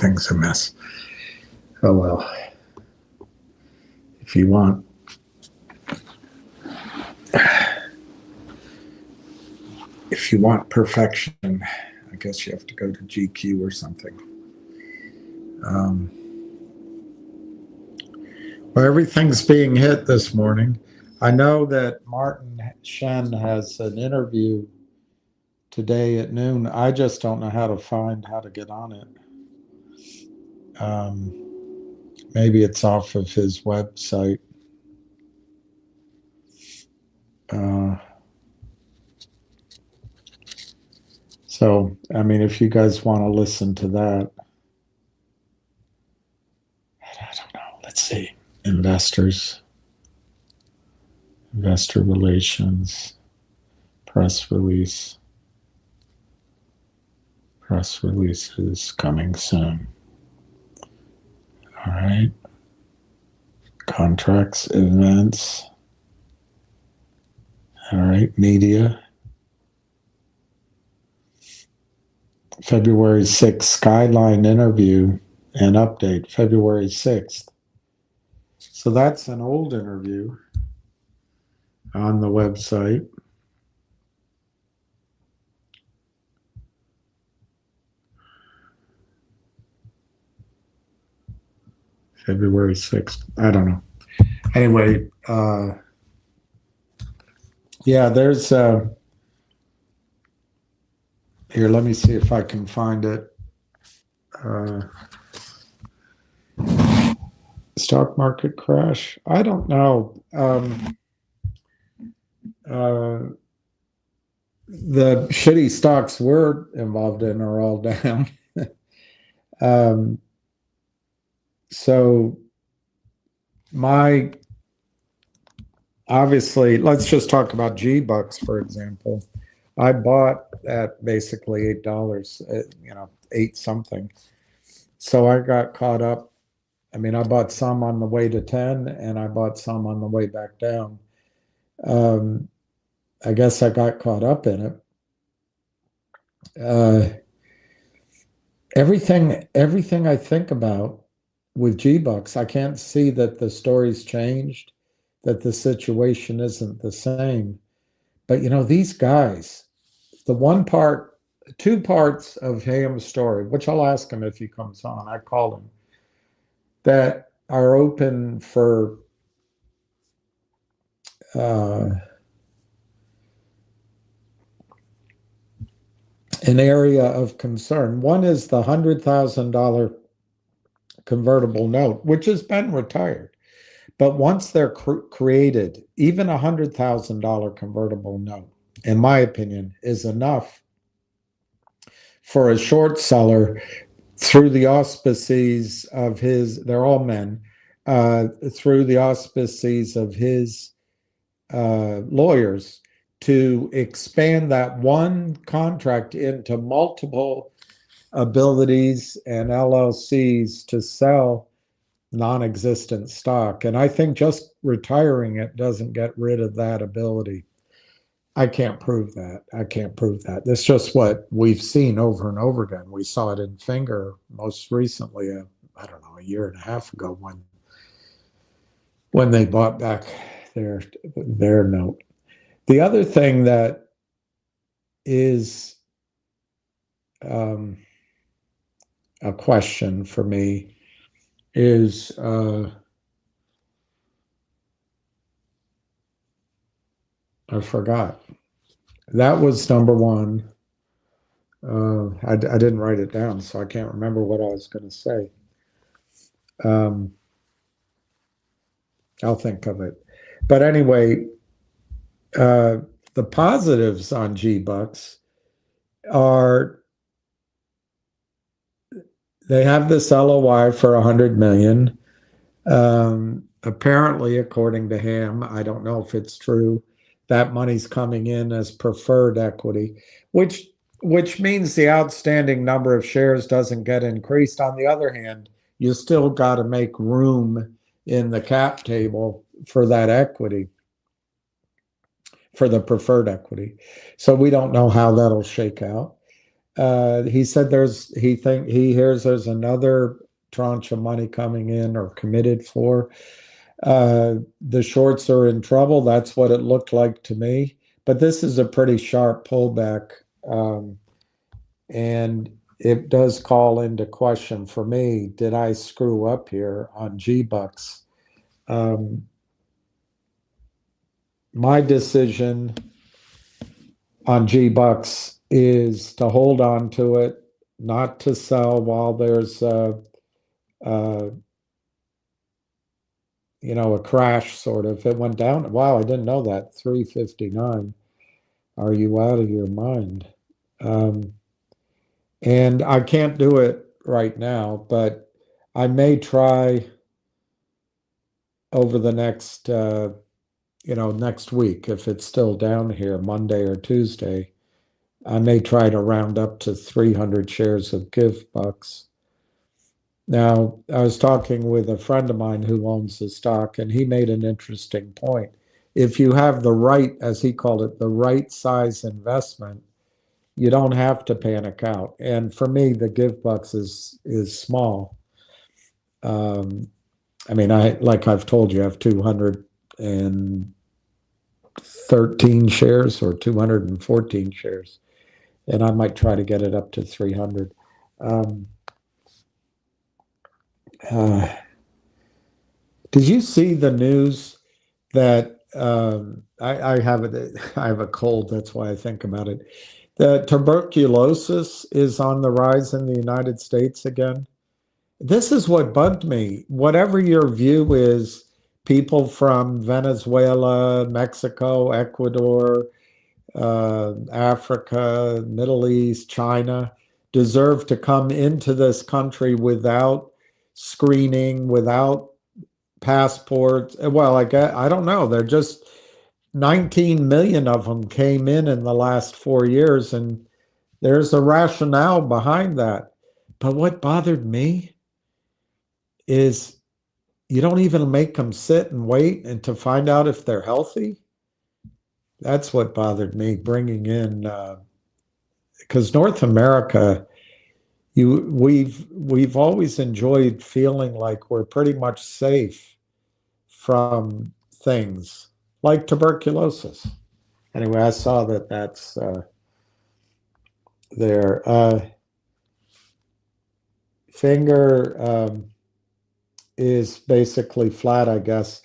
everything's a mess. Oh well. If you want perfection, I guess you have to go to GQ or something. Well, everything's being hit this morning. I know that Martin Shen has an interview today at noon. I just don't know how to get on it. Maybe it's off of his website. So, I mean, if you guys want to listen to that, I don't know. Let's see. Investor relations, press release. Press release is coming soon. All right. Contracts, events. All right. Media. February 6th, Skyline interview and update, February 6th. So that's an old interview on the website. February 6th. I don't know. Anyway, yeah, there's here, let me see if I can find it. Stock market crash. I don't know. The shitty stocks we're involved in are all down. So obviously, let's just talk about Gbux, for example. I bought at basically $8, 8 something. So I got caught up. I mean, I bought some on the way to 10 and I bought some on the way back down. I guess I got caught up in it. Everything I think about with Gbux, I can't see that the story's changed, that the situation isn't the same. But these guys, two parts of Ham's story, which I'll ask him if he comes on, I call him, that are open for an area of concern. One is the $100,000 convertible note, which has been retired. But once they're created, even a $100,000 convertible note, in my opinion, is enough for a short seller through the auspices of they're all men, through the auspices of his lawyers to expand that one contract into multiple abilities and LLCs to sell non-existent stock. And I think just retiring it doesn't get rid of that ability. I can't prove that. That's just what we've seen over and over again. We saw it in Fngr most recently, I don't know, a year and a half ago when they bought back their note. The other thing that is a question for me is I forgot. That was number one. I didn't write it down, so I can't remember what I was going to say. I'll think of it. But anyway, the positives on Gbux are they have this LOI for $100 million. Apparently, according to Ham, I don't know if it's true, that money's coming in as preferred equity, which means the outstanding number of shares doesn't get increased. On the other hand, you still got to make room in the cap table for that equity, for the preferred equity. So we don't know how that'll shake out. He said he hears there's another tranche of money coming in or committed for. The shorts are in trouble. That's what it looked like to me. But this is a pretty sharp pullback. And it does call into question for me, did I screw up here on Gbux? My decision on Gbux is to hold on to it, not to sell while there's a crash sort of. It went down. Wow, I didn't know that. 359. Are you out of your mind? And I can't do it right now, but I may try over the next next week, if it's still down here, Monday or Tuesday, I may try to round up to 300 shares of Gbux. Now, I was talking with a friend of mine who owns the stock, and he made an interesting point. If you have the right, as he called it, the right size investment, you don't have to panic out. And for me, the Gbux is small. Like I've told you, I have 213 shares or 214 shares, and I might try to get it up to 300. Did you see the news that I have a cold, that's why I think about it. The tuberculosis is on the rise in the United States again. This is what bugged me. Whatever your view is, people from Venezuela, Mexico, Ecuador, Africa, Middle East, China deserve to come into this country without screening, without passports. Well, I don't know. They're just 19 million of them came in the last 4 years, and there's a rationale behind that. But what bothered me is you don't even make them sit and wait and to find out if they're healthy. That's what bothered me, bringing in, because North America, we've always enjoyed feeling like we're pretty much safe from things like tuberculosis. Anyway, I saw that's there. Fngr is basically flat, I guess.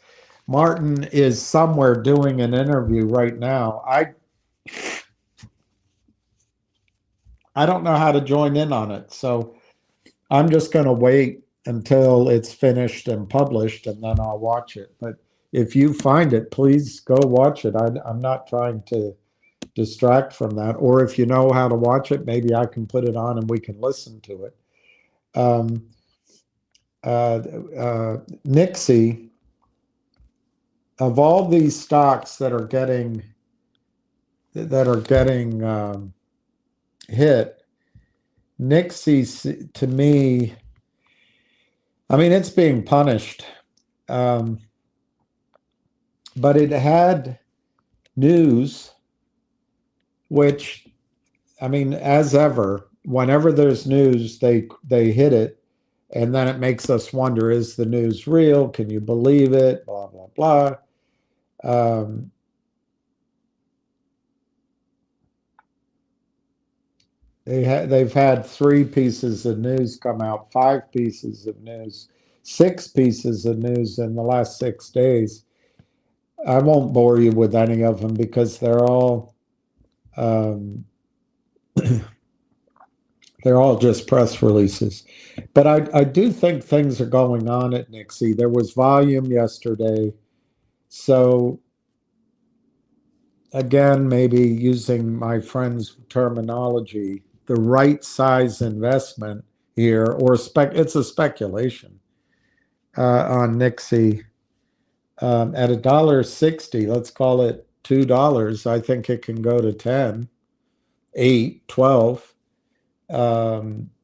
Martin is somewhere doing an interview right now. I don't know how to join in on it, so I'm just going to wait until it's finished and published, and then I'll watch it. But if you find it, please go watch it. I'm not trying to distract from that. Or if you know how to watch it, maybe I can put it on and we can listen to it. Nixx, of all these stocks that are getting hit, Nixx, to me, I mean, it's being punished. But it had news, which, I mean, as ever, whenever there's news, they hit it, and then it makes us wonder, is the news real? Can you believe it? Blah, blah, blah. They've had 3 pieces of news come out, 5 pieces of news, 6 pieces of news in the last 6 days. I won't bore you with any of them because they're all just press releases. But I do think things are going on at Nixx. There was volume yesterday. So again, maybe using my friend's terminology, the right size investment here, or it's a speculation on Nixx. At $1.60, let's call it $2, I think it can go to 10, 8, 12.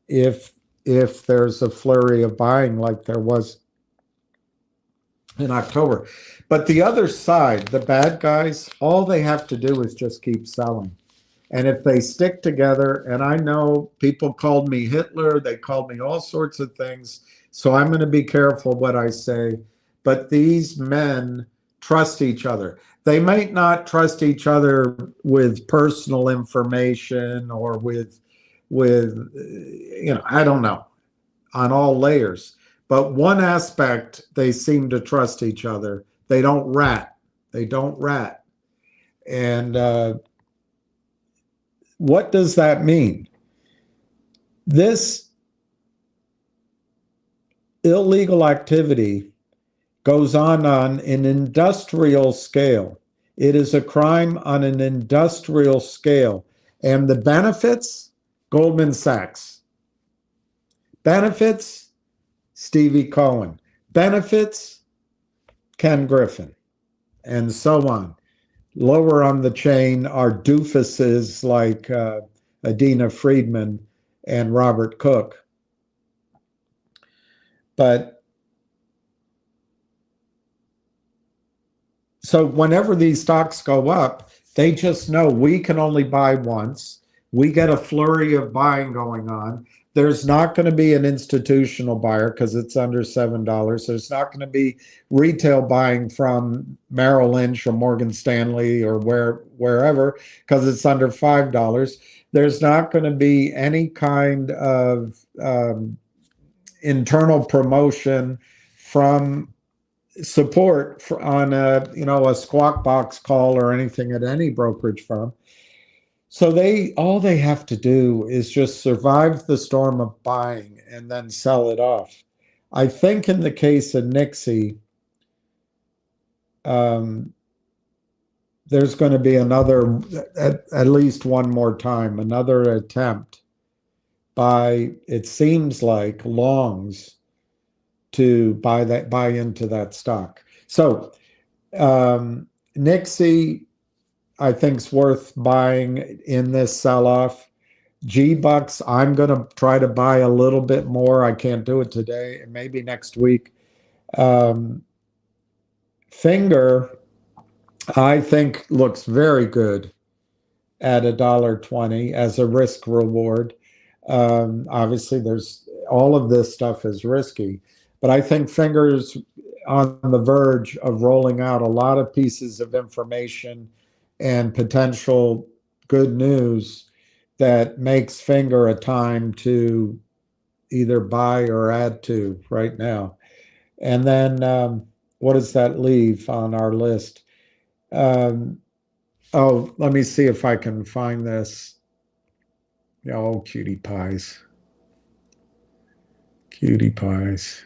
If there's a flurry of buying like there was in October. But the other side, the bad guys, all they have to do is just keep selling. And if they stick together, and I know people called me Hitler, they called me all sorts of things, so I'm going to be careful what I say. But these men trust each other. They might not trust each other with personal information or with I don't know, on all layers. But one aspect, they seem to trust each other. They don't rat. They don't rat. And what does that mean? This illegal activity goes on an industrial scale. It is a crime on an industrial scale. And the benefits, Goldman Sachs. Benefits, Stevie Cohen. Benefits, Ken Griffin, and so on. Lower on the chain are doofuses like Adina Friedman and Robert Cook. But so whenever these stocks go up, they just know we can only buy once. We get a flurry of buying going on. There's not going to be an institutional buyer because it's under $7. There's not going to be retail buying from Merrill Lynch or Morgan Stanley or wherever because it's under $5. There's not going to be any kind of internal promotion from support on a Squawk Box call or anything at any brokerage firm. So all they have to do is just survive the storm of buying and then sell it off. I think in the case of Nixx, there's going to be another, at least one more time, another attempt by, it seems like, longs to buy into that stock. So Nixx, I think, is worth buying in this sell-off. Gbux, I'm going to try to buy a little bit more. I can't do it today, maybe next week. Fngr, I think, looks very good at $1.20 as a risk reward. Obviously, all of this stuff is risky, but I think Fngr's on the verge of rolling out a lot of pieces of information and potential good news that makes Fngr a time to either buy or add to right now. And then what does that leave on our list? Let me see if I can find this. Oh, cutie pies. Cutie pies.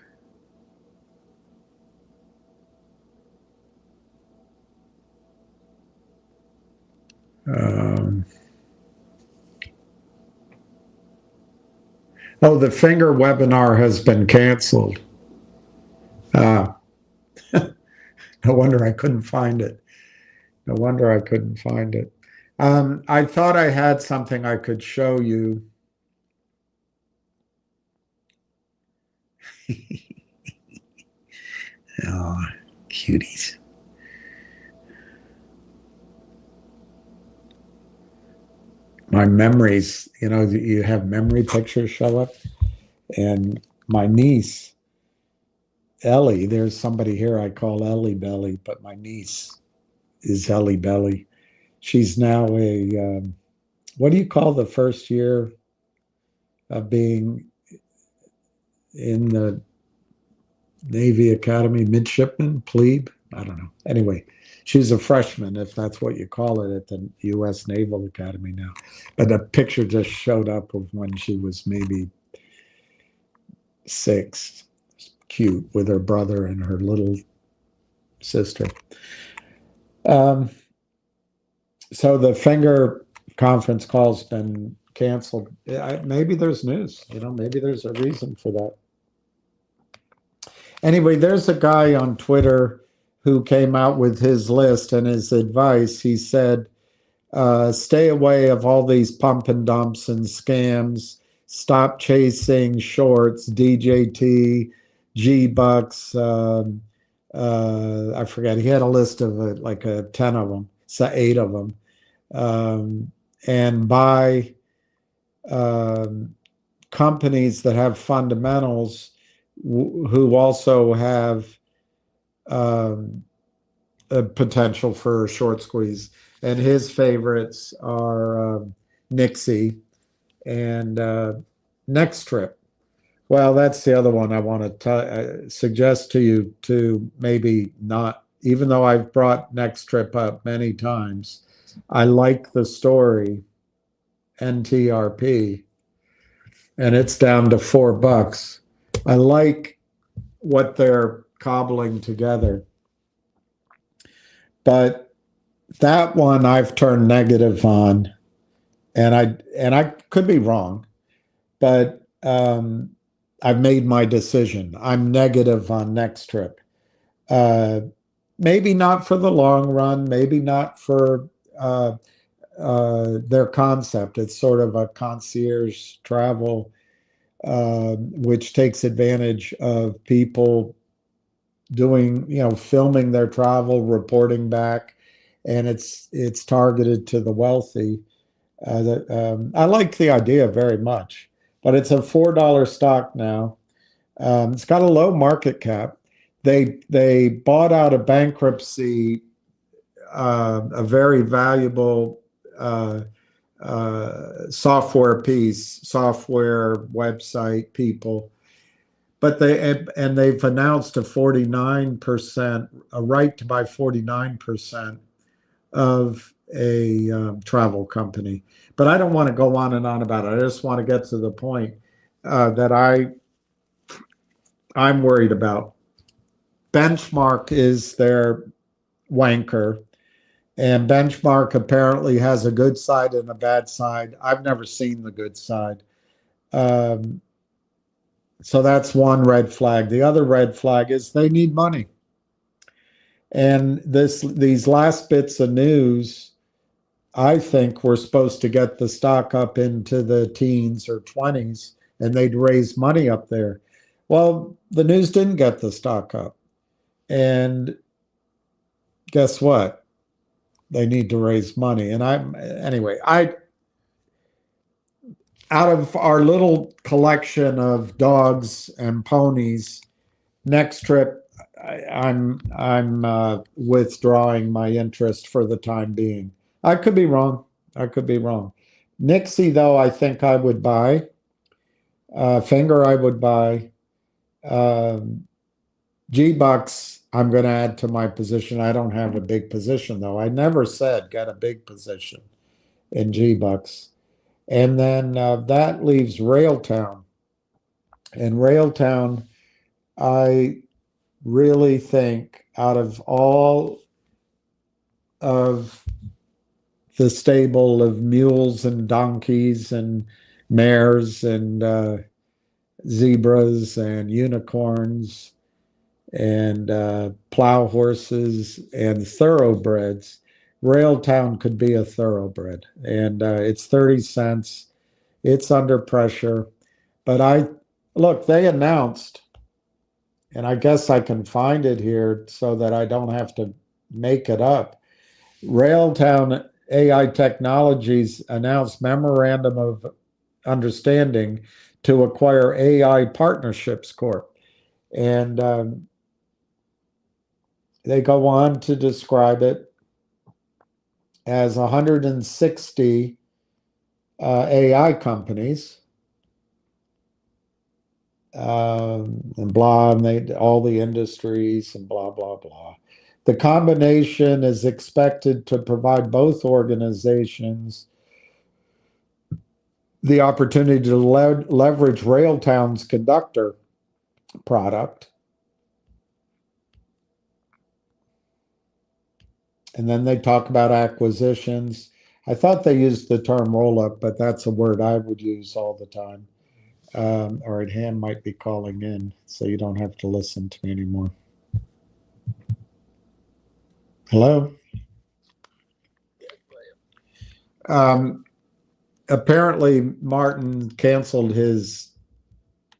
The Fngr webinar has been canceled. No wonder I couldn't find it. No wonder I couldn't find it. I thought I had something I could show you. Oh, cuties. My memories, you have memory pictures show up. And my niece, Ellie, there's somebody here I call Ellie Belly, but my niece is Ellie Belly. She's now what do you call the first year of being in the Navy Academy, midshipman, plebe? I don't know. Anyway, she's a freshman, if that's what you call it, at the U.S. Naval Academy now. But a picture just showed up of when she was maybe 6, cute, with her brother and her little sister. So the Fngr conference call's been canceled. Maybe there's news, maybe there's a reason for that. Anyway, there's a guy on Twitter who came out with his list and his advice. He said, stay away of all these pump and dumps and scams. Stop chasing shorts, DJT, Gbux. I forget. He had a list of like 10 of them, so 8 of them. and buy companies that have fundamentals who also have a potential for a short squeeze. And his favorites are Nixx and Nextrip. Well, that's the other one I want to suggest to you to maybe not, even though I've brought Nextrip up many times. I like the story, NTRP, and it's down to $4. I like what they're cobbling together. But that one I've turned negative on, and I could be wrong, but I've made my decision. I'm negative on Nextrip. Maybe not for the long run, maybe not for their concept. It's sort of a concierge travel, which takes advantage of people doing, filming their travel, reporting back, and it's targeted to the wealthy. I like the idea very much, but it's a $4 stock now. It's got a low market cap. They bought out a bankruptcy, a very valuable software website people, but they've announced a 49%, a right to buy 49% of a travel company. But I don't want to go on and on about it. I just want to get to the point that I'm worried about. Benchmark is their wanker, and Benchmark apparently has a good side and a bad side. I've never seen the good side. So that's one red flag. The other red flag is they need money. And these last bits of news, I think, were supposed to get the stock up into the teens or 20s, and they'd raise money up there. Well, the news didn't get the stock up. And guess what? They need to raise money. And out of our little collection of dogs and ponies, Nextrip, I'm withdrawing my interest for the time being. I could be wrong. Nixx, though, I think I would buy. Fngr, I would buy. Gbux, I'm going to add to my position. I don't have a big position, though. I never said get a big position in Gbux. And then that leaves Railtown. And Railtown, I really think out of all of the stable of mules and donkeys and mares and zebras and unicorns and plow horses and thoroughbreds, Railtown could be a thoroughbred. And it's 30 cents. It's under pressure. But look, they announced, and I guess I can find it here so that I don't have to make it up. Railtown AI Technologies announced memorandum of understanding to acquire AI Partnerships Corp. And they go on to describe it as 160 AI companies. And blah, and all the industries and blah, blah, blah. The combination is expected to provide both organizations the opportunity to leverage Railtown's conductor product. And then they talk about acquisitions. I thought they used the term roll-up, but that's a word I would use all the time. All right, Ham might be calling in, so you don't have to listen to me anymore. Hello? Apparently, Martin canceled his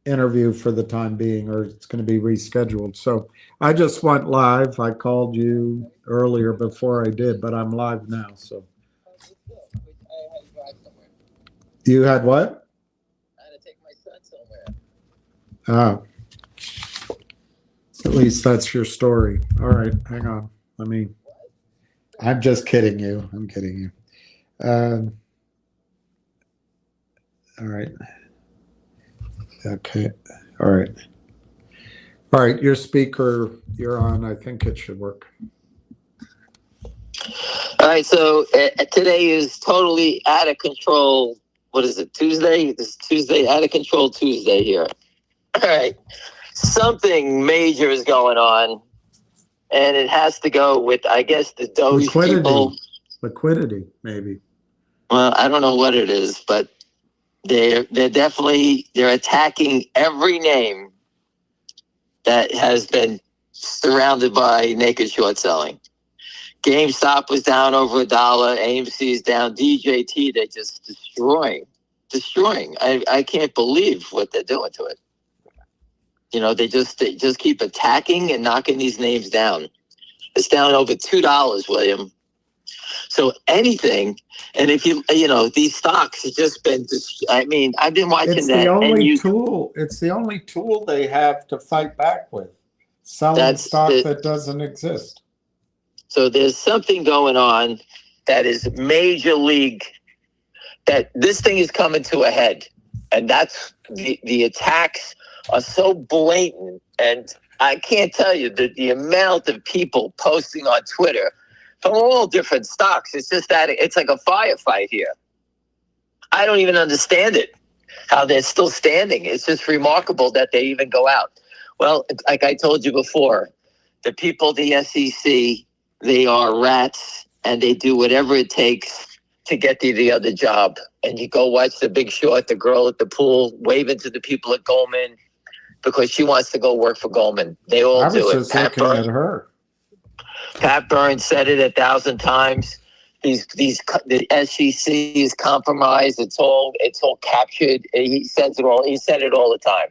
interview for the time being, or it's going to be rescheduled. So I just went live. I called you earlier before I did, but I'm live now. So You had what? I had to take my son somewhere. Ah, at least that's your story. All right, hang on. I'm just kidding you. I'm kidding you. All right. Okay. All right. All right. Your speaker, you're on. I think it should work. All right, so today is totally out of control. What is it, Tuesday? This is Tuesday, out of control Tuesday here. All right, something major is going on, and it has to go with, I guess, the Doge people. Liquidity, maybe. Well, I don't know what it is, but they're definitely attacking every name that has been surrounded by naked short selling. GameStop was down over $1. AMC is down. DJT, they're just destroying. I can't believe what they're doing to it. You know, they just keep attacking and knocking these names down. It's down over $2, William. So anything, and if you know, these stocks have just been. I mean, I've been watching it's that. It's the only tool they have to fight back with. Selling stock that doesn't exist. So there's something going on that is major league, that this thing is coming to a head. And that's the attacks are so blatant. And I can't tell you the amount of people posting on Twitter from all different stocks. It's just that it's like a firefight here. I don't even understand it, how they're still standing. It's just remarkable that they even go out. Well, like I told you before, the people, the SEC, they are rats, and they do whatever it takes to get the other job. And you go watch The Big Short, the girl at the pool waving to the people at Goldman because she wants to go work for Goldman. They all do it. I was just looking at her. Pat Burns said it 1,000 times. The SEC is compromised. It's all captured. He says it all. He said it all the time.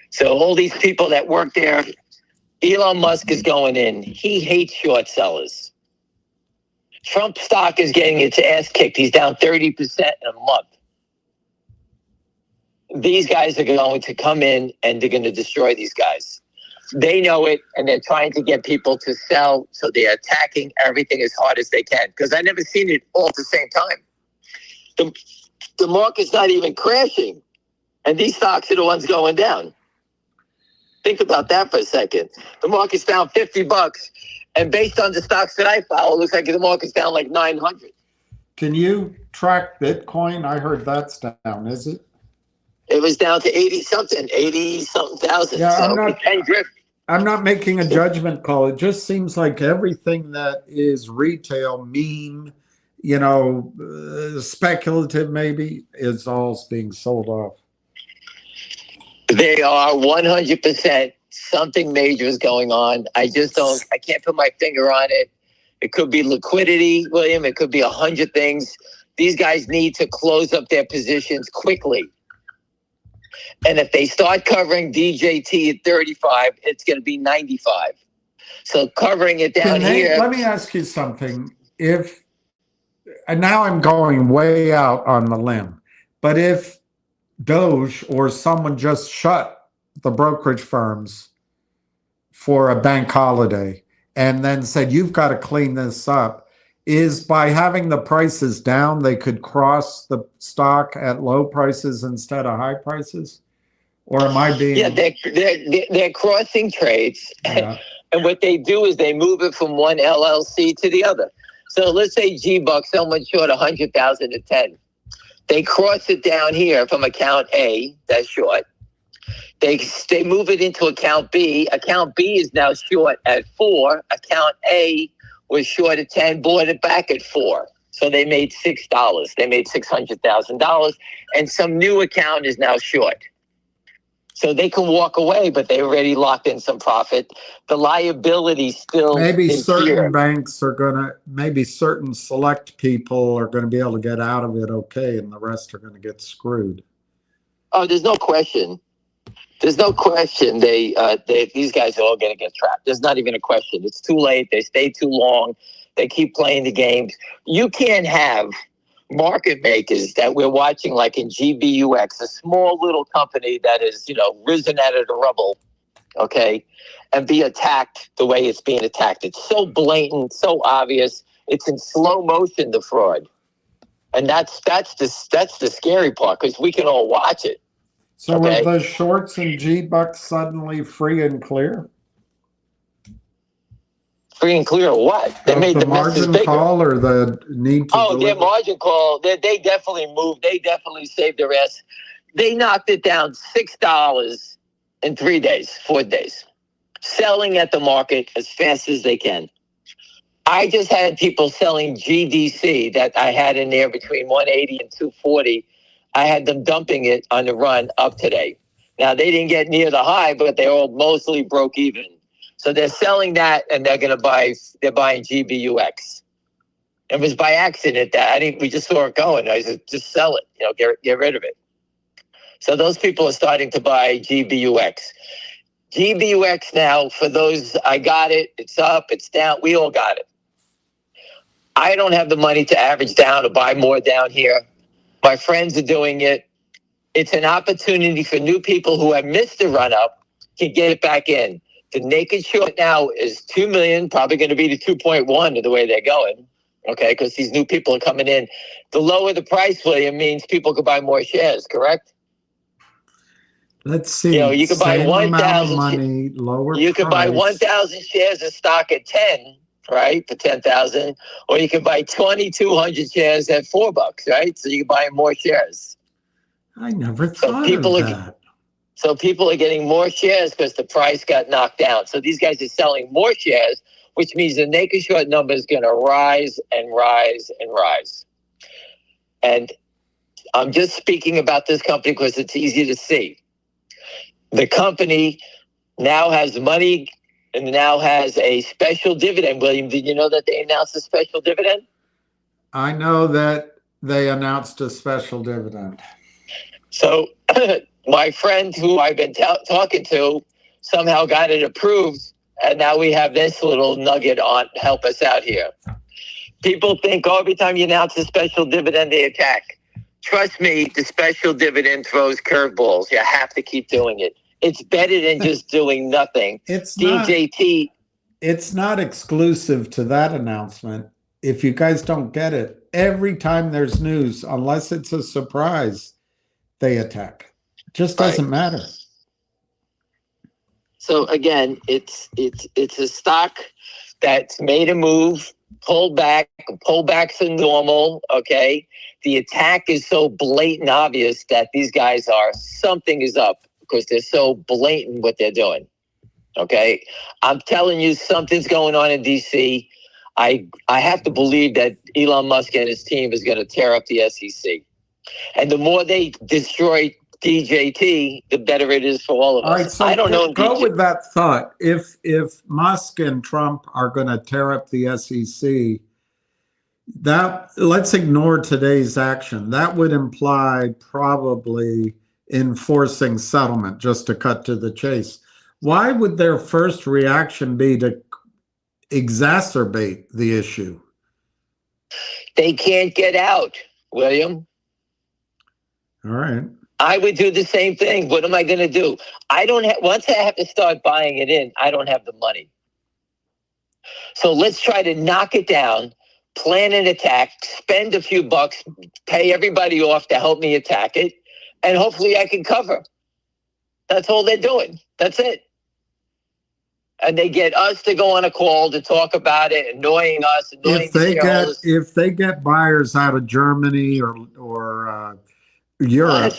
So all these people that work there. Elon Musk is going in. He hates short sellers. Trump stock is getting its ass kicked. He's down 30% in a month. These guys are going to come in and they're going to destroy these guys. They know it, and they're trying to get people to sell, so they're attacking everything as hard as they can, because I've never seen it all at the same time. The market's not even crashing, and these stocks are the ones going down. Think about that for a second. The market's down $50, and based on the stocks that I follow, it looks like the market's down like 900. Can you track Bitcoin? I heard that's down. Is it? It was down to 80-something thousand. Yeah, so I'm not making a judgment call. It just seems like everything that is retail, meme, speculative maybe, is all being sold off. They are 100%. Something major is going on. I can't put my finger on it. It could be liquidity, William. It could be 100 things. These guys need to close up their positions quickly. And if they start covering DJT at 35, it's going to be 95. So covering it down here. Let me ask you something. And now I'm going way out on the limb, but if Doge or someone just shut the brokerage firms for a bank holiday and then said, you've got to clean this up, is by having the prices down, they could cross the stock at low prices instead of high prices? Or am I being... Yeah, they're crossing trades. Yeah. And what they do is they move it from one LLC to the other. So let's say Gbux, someone short 100,000 at 10. They cross it down here from account A, that's short. They move it into account B. Account B is now short at 4. Account A was short at 10, bought it back at 4. So they made $6. They made $600,000. And some new account is now short. So they can walk away, but they already locked in some profit. The liability still maybe certain here. Banks are going to, maybe certain select people are going to be able to get out of it okay, and the rest are going to get screwed. Oh, there's no question. There's no question these guys are all going to get trapped. There's not even a question. It's too late. They stay too long. They keep playing the games. You can't have market makers that we're watching, like in GBUX, a small little company that is, risen out of the rubble, okay, and be attacked the way it's being attacked. It's so blatant, so obvious. It's in slow motion, the fraud. And that's the scary part, because we can all watch it. So okay? are the shorts in Gbux suddenly free and clear? Free and clear or what? They made the margin bigger. call or the need to deliver? Their margin call, they definitely moved. They definitely saved their ass. They knocked it down $6 in 3 days, 4 days, selling at the market as fast as they can. I just had people selling GDC that I had in there between 180 and 240. I had them dumping it on the run up today. Now, they didn't get near the high, but they all mostly broke even. So they're selling that, and they're buying GBUX. It was by accident that we just saw it going. I said, just sell it, get rid of it. So those people are starting to buy GBUX. GBUX now, for those, I got it, it's up, it's down, we all got it. I don't have the money to average down or buy more down here. My friends are doing it. It's an opportunity for new people who have missed the run up to get it back in. The naked short now is 2 million, probably going to be to 2.1 to the way they're going. Okay, because these new people are coming in. The lower the price, William, means people could buy more shares, correct? Let's see. You could buy 1,000 money, lower. You could buy 1,000 shares of stock at 10, right, for 10,000, or you could buy 2,200 shares at $4, right? So you can buy more shares. I never thought of that. So people are getting more shares because the price got knocked down. So these guys are selling more shares, which means the naked short number is going to rise and rise and rise. And I'm just speaking about this company because it's easy to see. The company now has money and now has a special dividend. William, did you know that they announced a special dividend? I know that they announced a special dividend. So my friend who I've been talking to somehow got it approved, and now we have this little nugget on help us out here. People think, every time you announce a special dividend, they attack. Trust me, the special dividend throws curveballs. You have to keep doing it. It's better than just doing nothing. It's DJT. It's not exclusive to that announcement. If you guys don't get it, every time there's news, unless it's a surprise, they attack. It just doesn't matter. So again, it's a stock that's made a move, pulled back. Pullbacks are normal, okay? The attack is so blatant, obvious that these guys something is up because they're so blatant what they're doing, okay? I'm telling you, something's going on in D.C. I have to believe that Elon Musk and his team is going to tear up the SEC. And the more they destroy DJT, the better it is for all of us. All right, so I don't know. Go with that thought. If Musk and Trump are going to tear up the SEC, let's ignore today's action. That would imply probably enforcing settlement, just to cut to the chase. Why would their first reaction be to exacerbate the issue? They can't get out, William. All right. I would do the same thing. What am I going to do? Once I have to start buying it in, I don't have the money. So let's try to knock it down, plan an attack, spend a few bucks, pay everybody off to help me attack it, and hopefully I can cover. That's all they're doing. That's it. And they get us to go on a call to talk about it, annoying us, annoying the shareholders. If they get buyers out of Germany or Europe,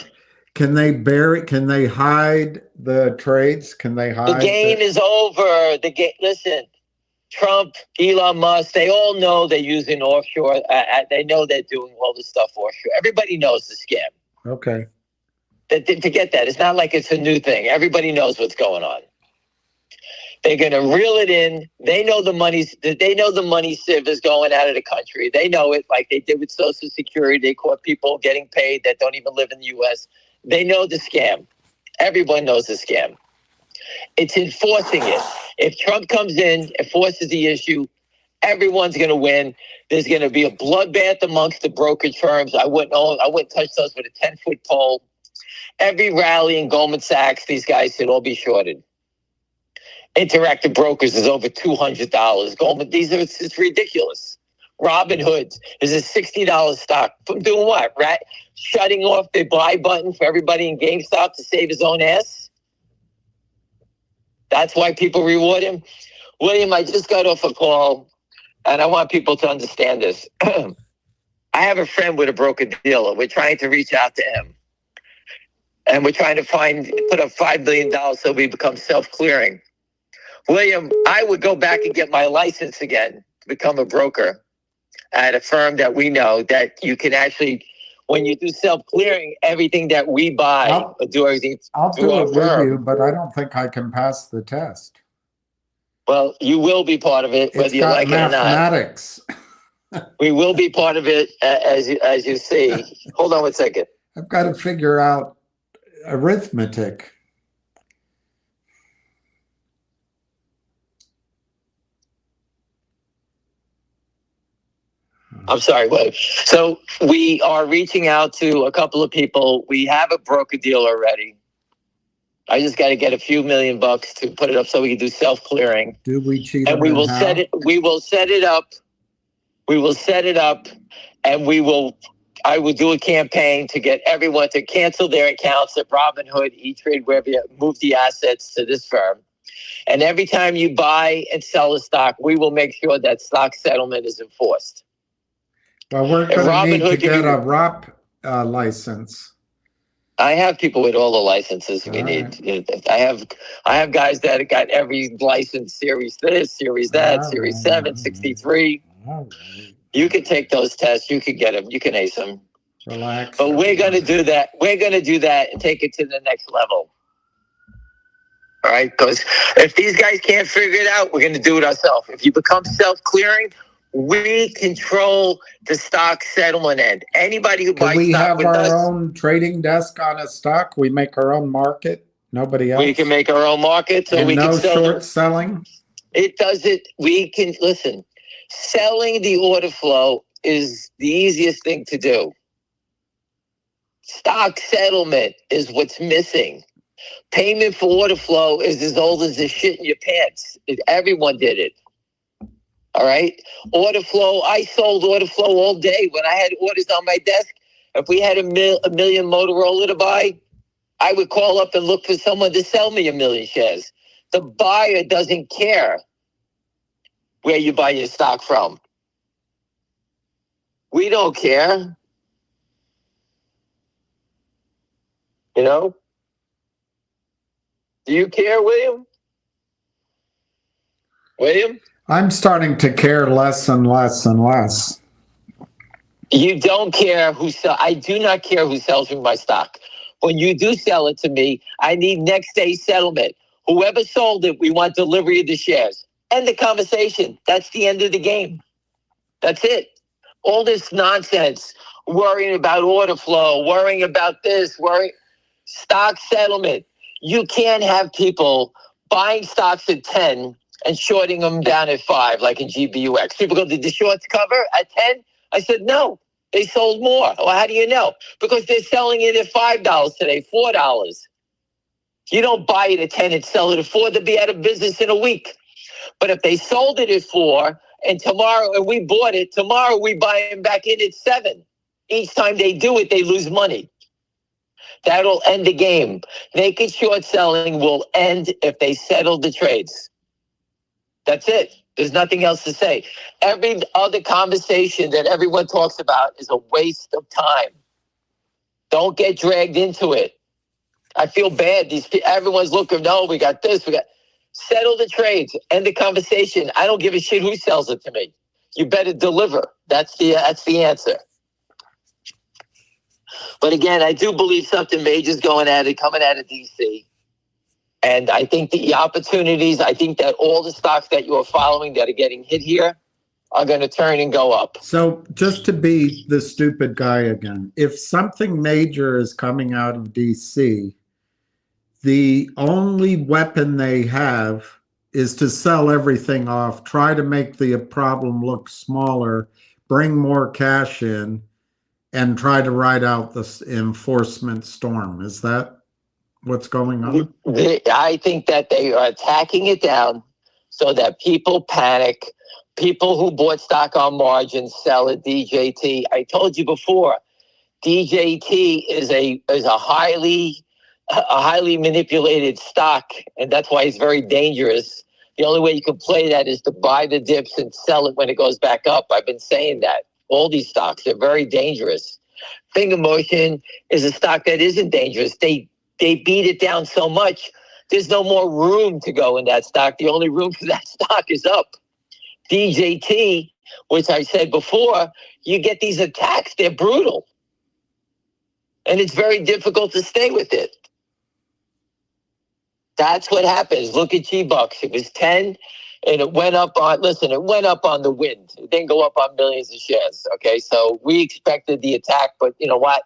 can they hide the trades? Can they hide? The game is over. Listen, Trump, Elon Musk, they all know they're using offshore. They know they're doing all this stuff offshore. Everybody knows the scam. Okay. Forget that. It's not like it's a new thing. Everybody knows what's going on. They're going to reel it in. They know the money sieve is going out of the country. They know it, like they did with Social Security. They caught people getting paid that don't even live in the U.S. They know the scam. Everyone knows the scam. It's enforcing it. If Trump comes in, enforces the issue, Everyone's going to win. There's going to be a bloodbath amongst the brokerage firms. I wouldn't touch those with a 10-foot pole. Every rally in Goldman Sachs, these guys should all be shorted. Interactive Brokers is over $200. Goldman, it's ridiculous. Robinhood is a $60 stock. From doing what? Right? Shutting off the buy button for everybody in GameStop to save his own ass? That's why people reward him? William, I just got off a call, and I want people to understand this. I have a friend with a broker-dealer. We're trying to reach out to him. And we're trying to put up $5 billion so we become self-clearing. William, I would go back and get my license again to become a broker at a firm that we know that you can actually, when you do self-clearing, everything that we buy, I'll do everything. do it with you, but I don't think I can pass the test. Well, you will be part of it, whether you like it or not. Mathematics. We will be part of it, as you see. Hold on one second. I've got to figure out arithmetic. I'm sorry, Wade. So we are reaching out to a couple of people. We have a broker deal already. I just got to get a few $1 million to put it up so we can do self-clearing. Do we cheat? And we will set it. We will set it up. We will set it up, and I will do a campaign to get everyone to cancel their accounts at Robinhood, E-Trade, wherever you move the assets to this firm. And every time you buy and sell a stock, we will make sure that stock settlement is enforced. Well, we're going to need to get a ROP license. I have people with all the licenses we need. I have guys that have got every license, series this, series that, series 7, 63. You can take those tests. You can get them. You can ace them. Relax. But we're going to do that. We're going to do that and take it to the next level. All right? Because if these guys can't figure it out, we're going to do it ourselves. If you become self-clearing, we control the stock settlement end. Anybody who buys stock with us. Can we have our own trading desk on a stock? We make our own market? Nobody else? We can make our own market. So we can sell. No short selling? It does it. We can, listen, selling the order flow is the easiest thing to do. Stock settlement is what's missing. Payment for order flow is as old as the shit in your pants. Everyone did it. All right. Order flow. I sold order flow all day when I had orders on my desk. If we had a million Motorola to buy, I would call up and look for someone to sell me 1 million shares. The buyer doesn't care where you buy your stock from. We don't care. You know? Do you care, William? William? I'm starting to care less and less and less. You don't care who sells. I do not care who sells me my stock. When you do sell it to me, I need next day settlement. Whoever sold it, we want delivery of the shares. End the conversation. That's the end of the game. That's it. All this nonsense, worrying about order flow, worrying about this, stock settlement. You can't have people buying stocks at 10 and shorting them down at 5, like in GBUX. People go, did the shorts cover at 10? I said, no, they sold more. Well, how do you know? Because they're selling it at $5 today, $4. You don't buy it at 10 and sell it at 4, they'll be out of business in a week. But if they sold it at 4 and we bought it, tomorrow we buy them back in at 7. Each time they do it, they lose money. That'll end the game. Naked short selling will end if they settle the trades. That's it. There's nothing else to say. Every other conversation that everyone talks about is a waste of time. Don't get dragged into it. I feel bad. Everyone's looking, no, we got this. Settle the trades. End the conversation. I don't give a shit who sells it to me. You better deliver. That's the answer. But again, I do believe something major is coming out of DC. And I think the opportunities, I think that all the stocks that you are following that are getting hit here are going to turn and go up. So just to be the stupid guy again, if something major is coming out of DC, the only weapon they have is to sell everything off, try to make the problem look smaller, bring more cash in, and try to ride out this enforcement storm. Is that what's going on? I think that they are attacking it down so that people panic. People who bought stock on margin sell at DJT. I told you before, DJT is a highly manipulated stock, and that's why it's very dangerous. The only way you can play that is to buy the dips and sell it when it goes back up. I've been saying that. All these stocks are very dangerous. Finger motion is a stock that isn't dangerous. They beat it down so much, there's no more room to go in that stock. The only room for that stock is up. DJT, which I said before, you get these attacks, they're brutal. And it's very difficult to stay with it. That's what happens. Look at Gbux. It was 10 and it went up on, it went up on the wind. It didn't go up on millions of shares. Okay, so we expected the attack, but you know what?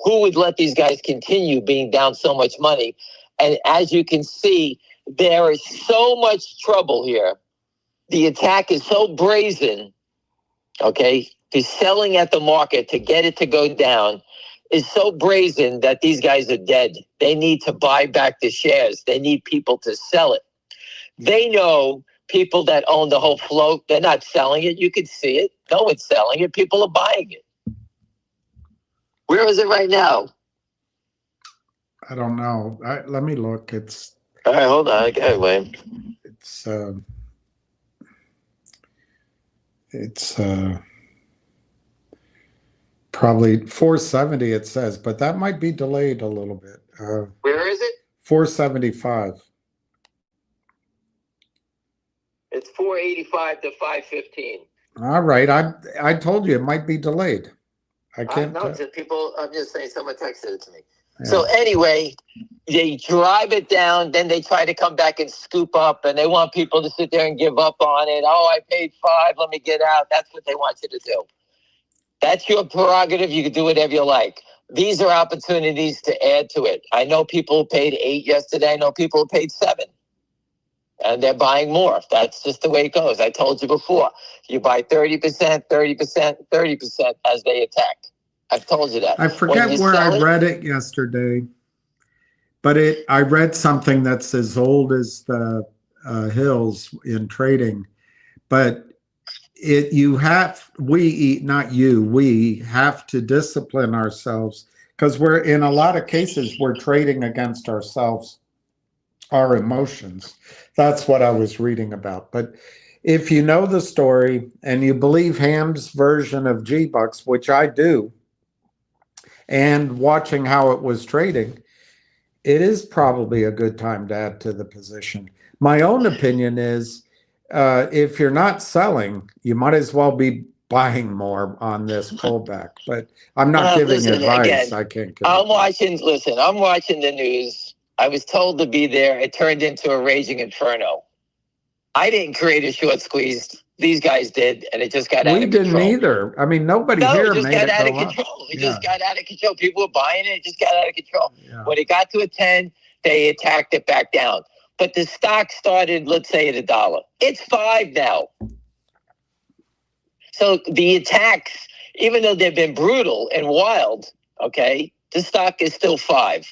Who would let these guys continue being down so much money? And as you can see, there is so much trouble here. The attack is so brazen, okay? The selling at the market to get it to go down is so brazen that these guys are dead. They need to buy back the shares. They need people to sell it. They know people that own the whole float, they're not selling it. You can see it. No one's selling it. People are buying it. Where is it right now? I don't know. Let me look. It's all right. Hold on. Okay, wait. It's probably 470. It says, but that might be delayed a little bit. Where is it? 475. It's 485 to 515. All right. I told you it might be delayed. I can't. No, people. I'm just saying. Someone texted it to me. Yeah. So anyway, they drive it down, then they try to come back and scoop up, and they want people to sit there and give up on it. Oh, I paid $5. Let me get out. That's what they want you to do. That's your prerogative. You can do whatever you like. These are opportunities to add to it. I know people paid $8 yesterday. I know people paid $7. And they're buying more. That's just the way it goes. I told you before. You buy 30%, 30%, 30% as they attack. I've told you that. I forget where I read it yesterday, but I read something that's as old as the hills in trading. But we have to discipline ourselves because we're in a lot of cases we're trading against ourselves, our emotions. That's what I was reading about. But if you know the story and you believe Ham's version of Gbux, which I do, and watching how it was trading, it is probably a good time to add to the position. My own opinion is if you're not selling, you might as well be buying more on this pullback. But I'm not giving advice. Again, I can't give I'm watching the news. I was told to be there. It turned into a raging inferno. I didn't create a short squeeze. These guys did, and it just got out of control. We didn't either. I mean, nobody here made it go up. It just got out of control. It just got out of control. People were buying it. It just got out of control. Yeah. When it got to a 10, they attacked it back down. But the stock started, let's say, at $1. It's $5 now. So the attacks, even though they've been brutal and wild, okay, the stock is still $5.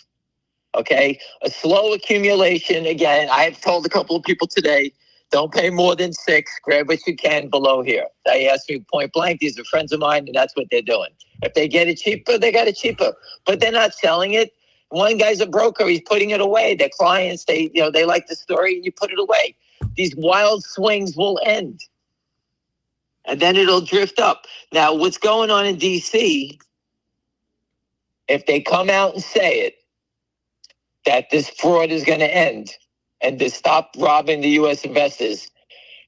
Okay, a slow accumulation. Again, I have told a couple of people today, don't pay more than $6. Grab what you can below here. They asked me point blank. These are friends of mine, and that's what they're doing. If they get it cheaper, they got it cheaper. But they're not selling it. One guy's a broker. He's putting it away. Their clients, they like the story, and you put it away. These wild swings will end, and then it'll drift up. Now, what's going on in D.C., if they come out and say it, that this fraud is going to end and to stop robbing the U.S. investors,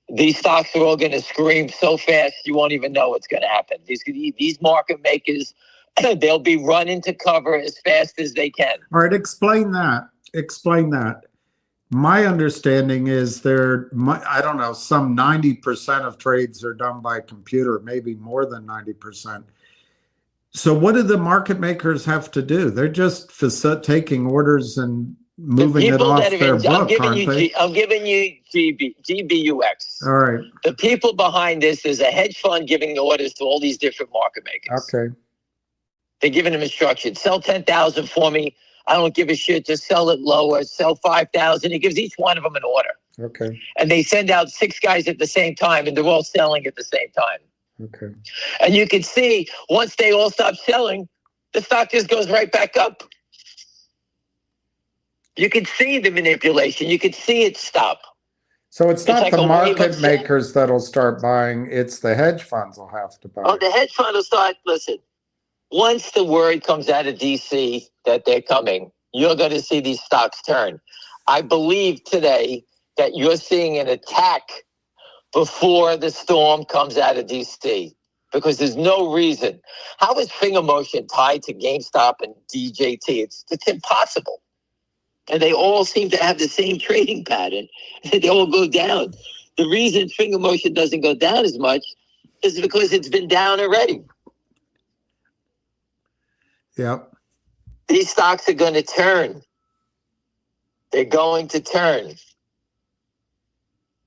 these stocks are all going to scream so fast you won't even know what's going to happen. These market makers, they'll be running to cover as fast as they can. All right, explain that. Explain that. My understanding is I don't know, some 90% of trades are done by computer, maybe more than 90%. So what do the market makers have to do? They're just taking orders and moving it off their book, aren't they? I'm giving you GBUX. All right. The people behind this is a hedge fund giving orders to all these different market makers. Okay. They're giving them instructions. Sell 10,000 for me. I don't give a shit. Just sell it lower. Sell 5,000. He gives each one of them an order. Okay. And they send out 6 guys at the same time, and they're all selling at the same time. Okay. And you can see once they all stop selling, the stock just goes right back up. You can see the manipulation. You can see it stop. So it's not the market makers that'll start buying. It's the hedge funds will have to buy. Oh, the hedge fund will start. Listen, once the word comes out of D.C. that they're coming, you're going to see these stocks turn. I believe today that you're seeing an attack before the storm comes out of D.C. because there's no reason. How is Fngr Motion tied to GameStop and DJT? It's impossible. And they all seem to have the same trading pattern. They all go down. The reason Fngr Motion doesn't go down as much is because it's been down already. Yep. These stocks are going to turn. They're going to turn.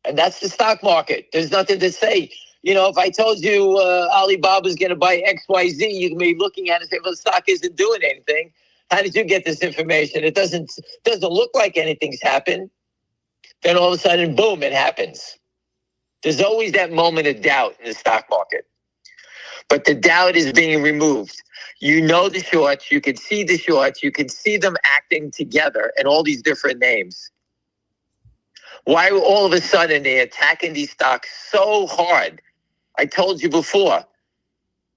And that's the stock market. There's nothing to say. You know, if I told you Alibaba's going to buy XYZ, you can be looking at it and say, well, the stock isn't doing anything. How did you get this information? It doesn't look like anything's happened. Then all of a sudden, boom, it happens. There's always that moment of doubt in the stock market. But the doubt is being removed. You know the shorts. You can see the shorts. You can see them acting together in all these different names. Why all of a sudden they're attacking these stocks so hard? I told you before,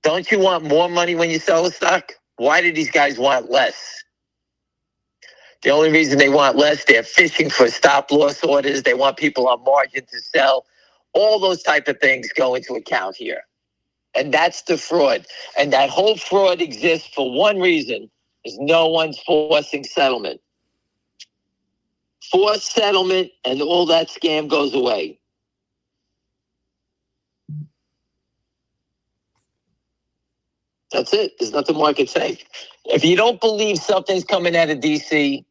don't you want more money when you sell a stock? Why do these guys want less? The only reason they want less, they're fishing for stop loss orders. They want people on margin to sell. All those type of things go into account here. And that's the fraud. And that whole fraud exists for one reason, is no one's forcing settlement. Forced settlement and all that scam goes away. That's it. There's nothing more I can say. If you don't believe something's coming out of D.C.,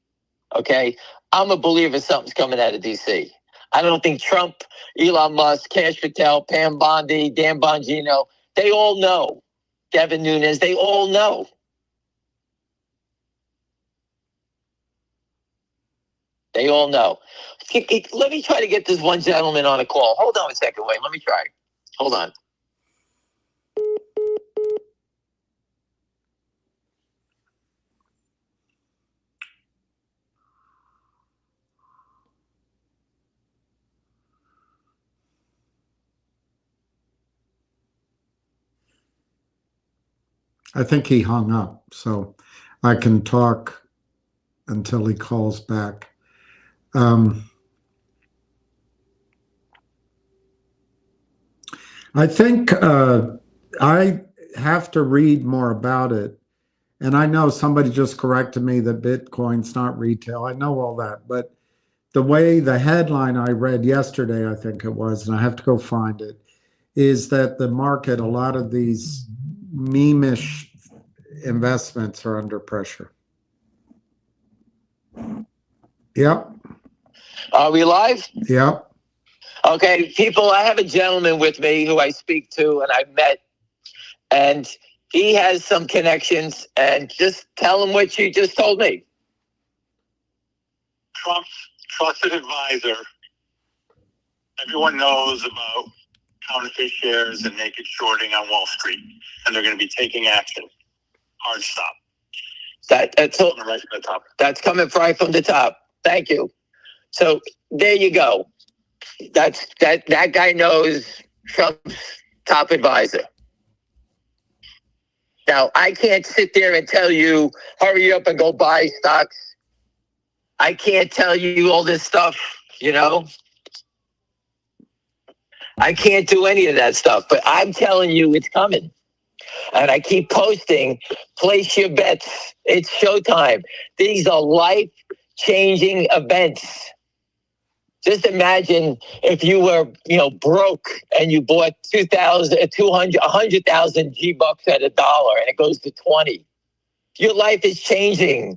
okay, I'm a believer something's coming out of D.C. I don't think Trump, Elon Musk, Cash Patel, Pam Bondi, Dan Bongino, they all know. Devin Nunes, they all know. They all know. Let me try to get this one gentleman on a call. Hold on a second. Wait, let me try. Hold on. I think he hung up, so I can talk until he calls back. I think I have to read more about it. And I know somebody just corrected me that Bitcoin's not retail. I know all that. But the way the headline I read yesterday, I think it was, and I have to go find it, is that the market, a lot of these meme-ish investments are under pressure. Yep. Are we live? Yep. Okay, people, I have a gentleman with me who I speak to and I've met, and he has some connections, and just tell him what you just told me. Trump's trusted advisor. Everyone knows about counterfeit shares and naked shorting on Wall Street, and they're going to be taking action. Hard stop. That's all, right from the top. That's coming right from the top. Thank you. So there you go. That guy knows Trump's top advisor. Now, I can't sit there and tell you, hurry up and go buy stocks. I can't tell you all this stuff, you know. I can't do any of that stuff, but I'm telling you it's coming. And I keep posting, place your bets. It's showtime. These are life-changing events. Just imagine if you were, broke and you bought 100,000 Gbux at $1 and it goes to 20. Your life is changing.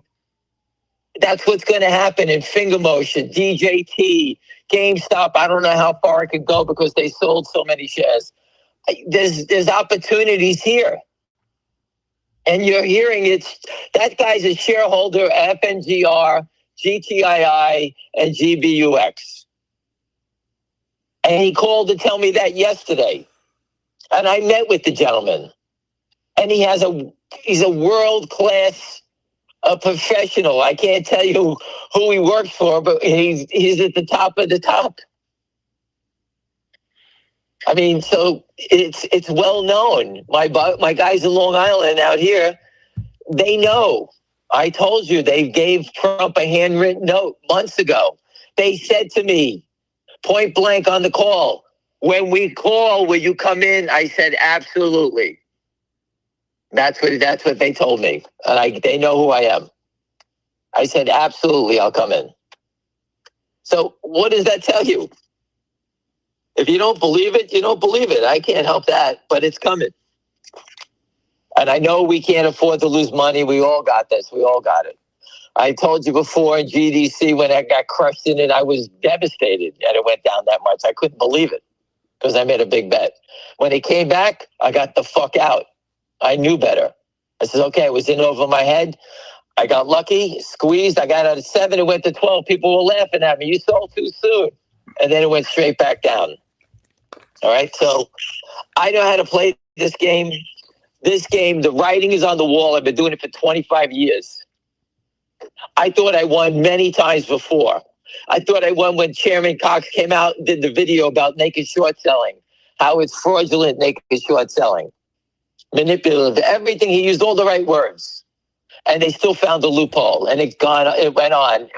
That's what's going to happen in Fngr Motion, DJT, GameStop. I don't know how far it could go because they sold so many shares. There's opportunities here. And you're hearing that guy's a shareholder at FNGR, GTII, and GBUX. And he called to tell me that yesterday. And I met with the gentleman. And he's a world-class professional. I can't tell you who he works for, but he's at the top of the top. I mean, so it's well known. My guys in Long Island out here, they know. I told you they gave Trump a handwritten note months ago. They said to me, point blank on the call, when we call, will you come in? I said, absolutely. That's what they told me. And they know who I am. I said, absolutely, I'll come in. So what does that tell you? If you don't believe it, you don't believe it. I can't help that, but it's coming. And I know we can't afford to lose money. We all got this. We all got it. I told you before in GDC when I got crushed in it, I was devastated that it went down that much. I couldn't believe it because I made a big bet. When it came back, I got the fuck out. I knew better. I said, okay, it was in over my head. I got lucky, squeezed. I got out of 7. It went to 12. People were laughing at me. You sold too soon. And then it went straight back down. All right. So I know how to play this game. This game, the writing is on the wall. I've been doing it for 25 years. I thought I won many times before. I thought I won when Chairman Cox came out and did the video about naked short selling, how it's fraudulent naked short selling, manipulative, everything. He used all the right words. And they still found a loophole, and it went on.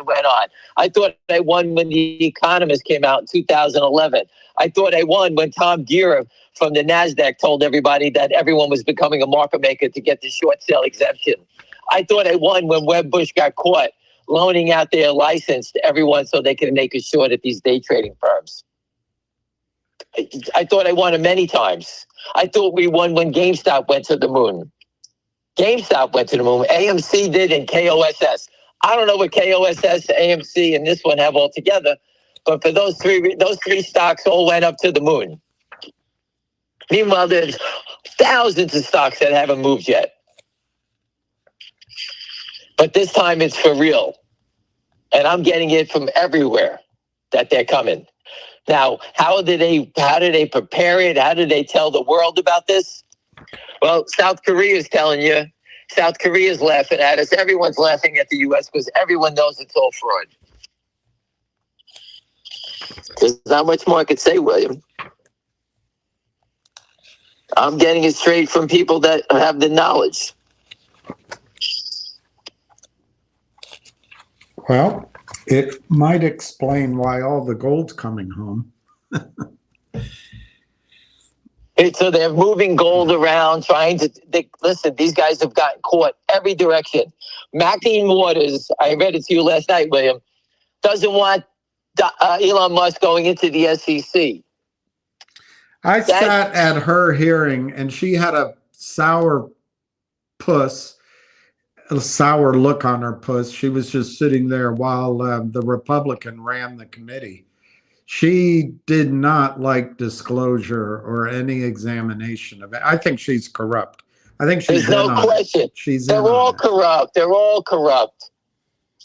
I thought I won when The Economist came out in 2011. I thought I won when Tom Gera from the NASDAQ told everybody that everyone was becoming a market maker to get the short sale exemption. I thought I won when Webb Bush got caught loaning out their license to everyone so they could make a short at these day trading firms. I thought I won many times. I thought we won when GameStop went to the moon. GameStop went to the moon. AMC did, and KOSS. I don't know what KOSS, AMC, and this one have all together, but for those three stocks all went up to the moon. Meanwhile, there's thousands of stocks that haven't moved yet. But this time it's for real. And I'm getting it from everywhere that they're coming. Now, how did they prepare it? How did they tell the world about this? Well, South Korea is telling you. South Korea is laughing at us. Everyone's laughing at the U.S. because everyone knows it's all fraud. There's not much more I could say, William. I'm getting it straight from people that have the knowledge. Well, it might explain why all the gold's coming home. So they're moving gold around, listen, these guys have gotten caught every direction. Maxine Waters, I read it to you last night, William, doesn't want Elon Musk going into the SEC. I sat at her hearing, and she had a sour look on her puss. She was just sitting there while the Republican ran the committee. She did not like disclosure or any examination of it. I think she's corrupt. I think she's There's no question. They're all corrupt. They're all corrupt.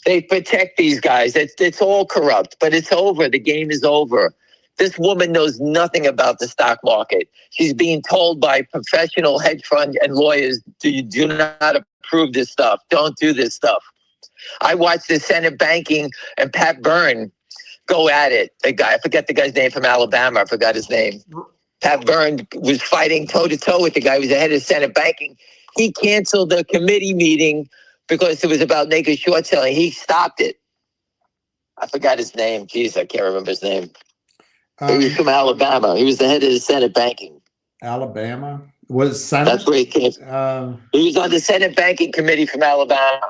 They protect these guys. It's all corrupt, but it's over. The game is over. This woman knows nothing about the stock market. She's being told by professional hedge fund and lawyers, do not approve this stuff. Don't do this stuff. I watched the Senate banking and Pat Byrne go at it. The guy, I forget the guy's name from Alabama. I forgot his name. Pat Byrne was fighting toe-to-toe with the guy who was the head of Senate banking. He canceled the committee meeting because it was about naked short selling. He stopped it. I forgot his name. Jeez, I can't remember his name. He was from Alabama. He was the head of the Senate banking. Alabama? Was Senate? That's where he came. He was on the Senate banking committee from Alabama.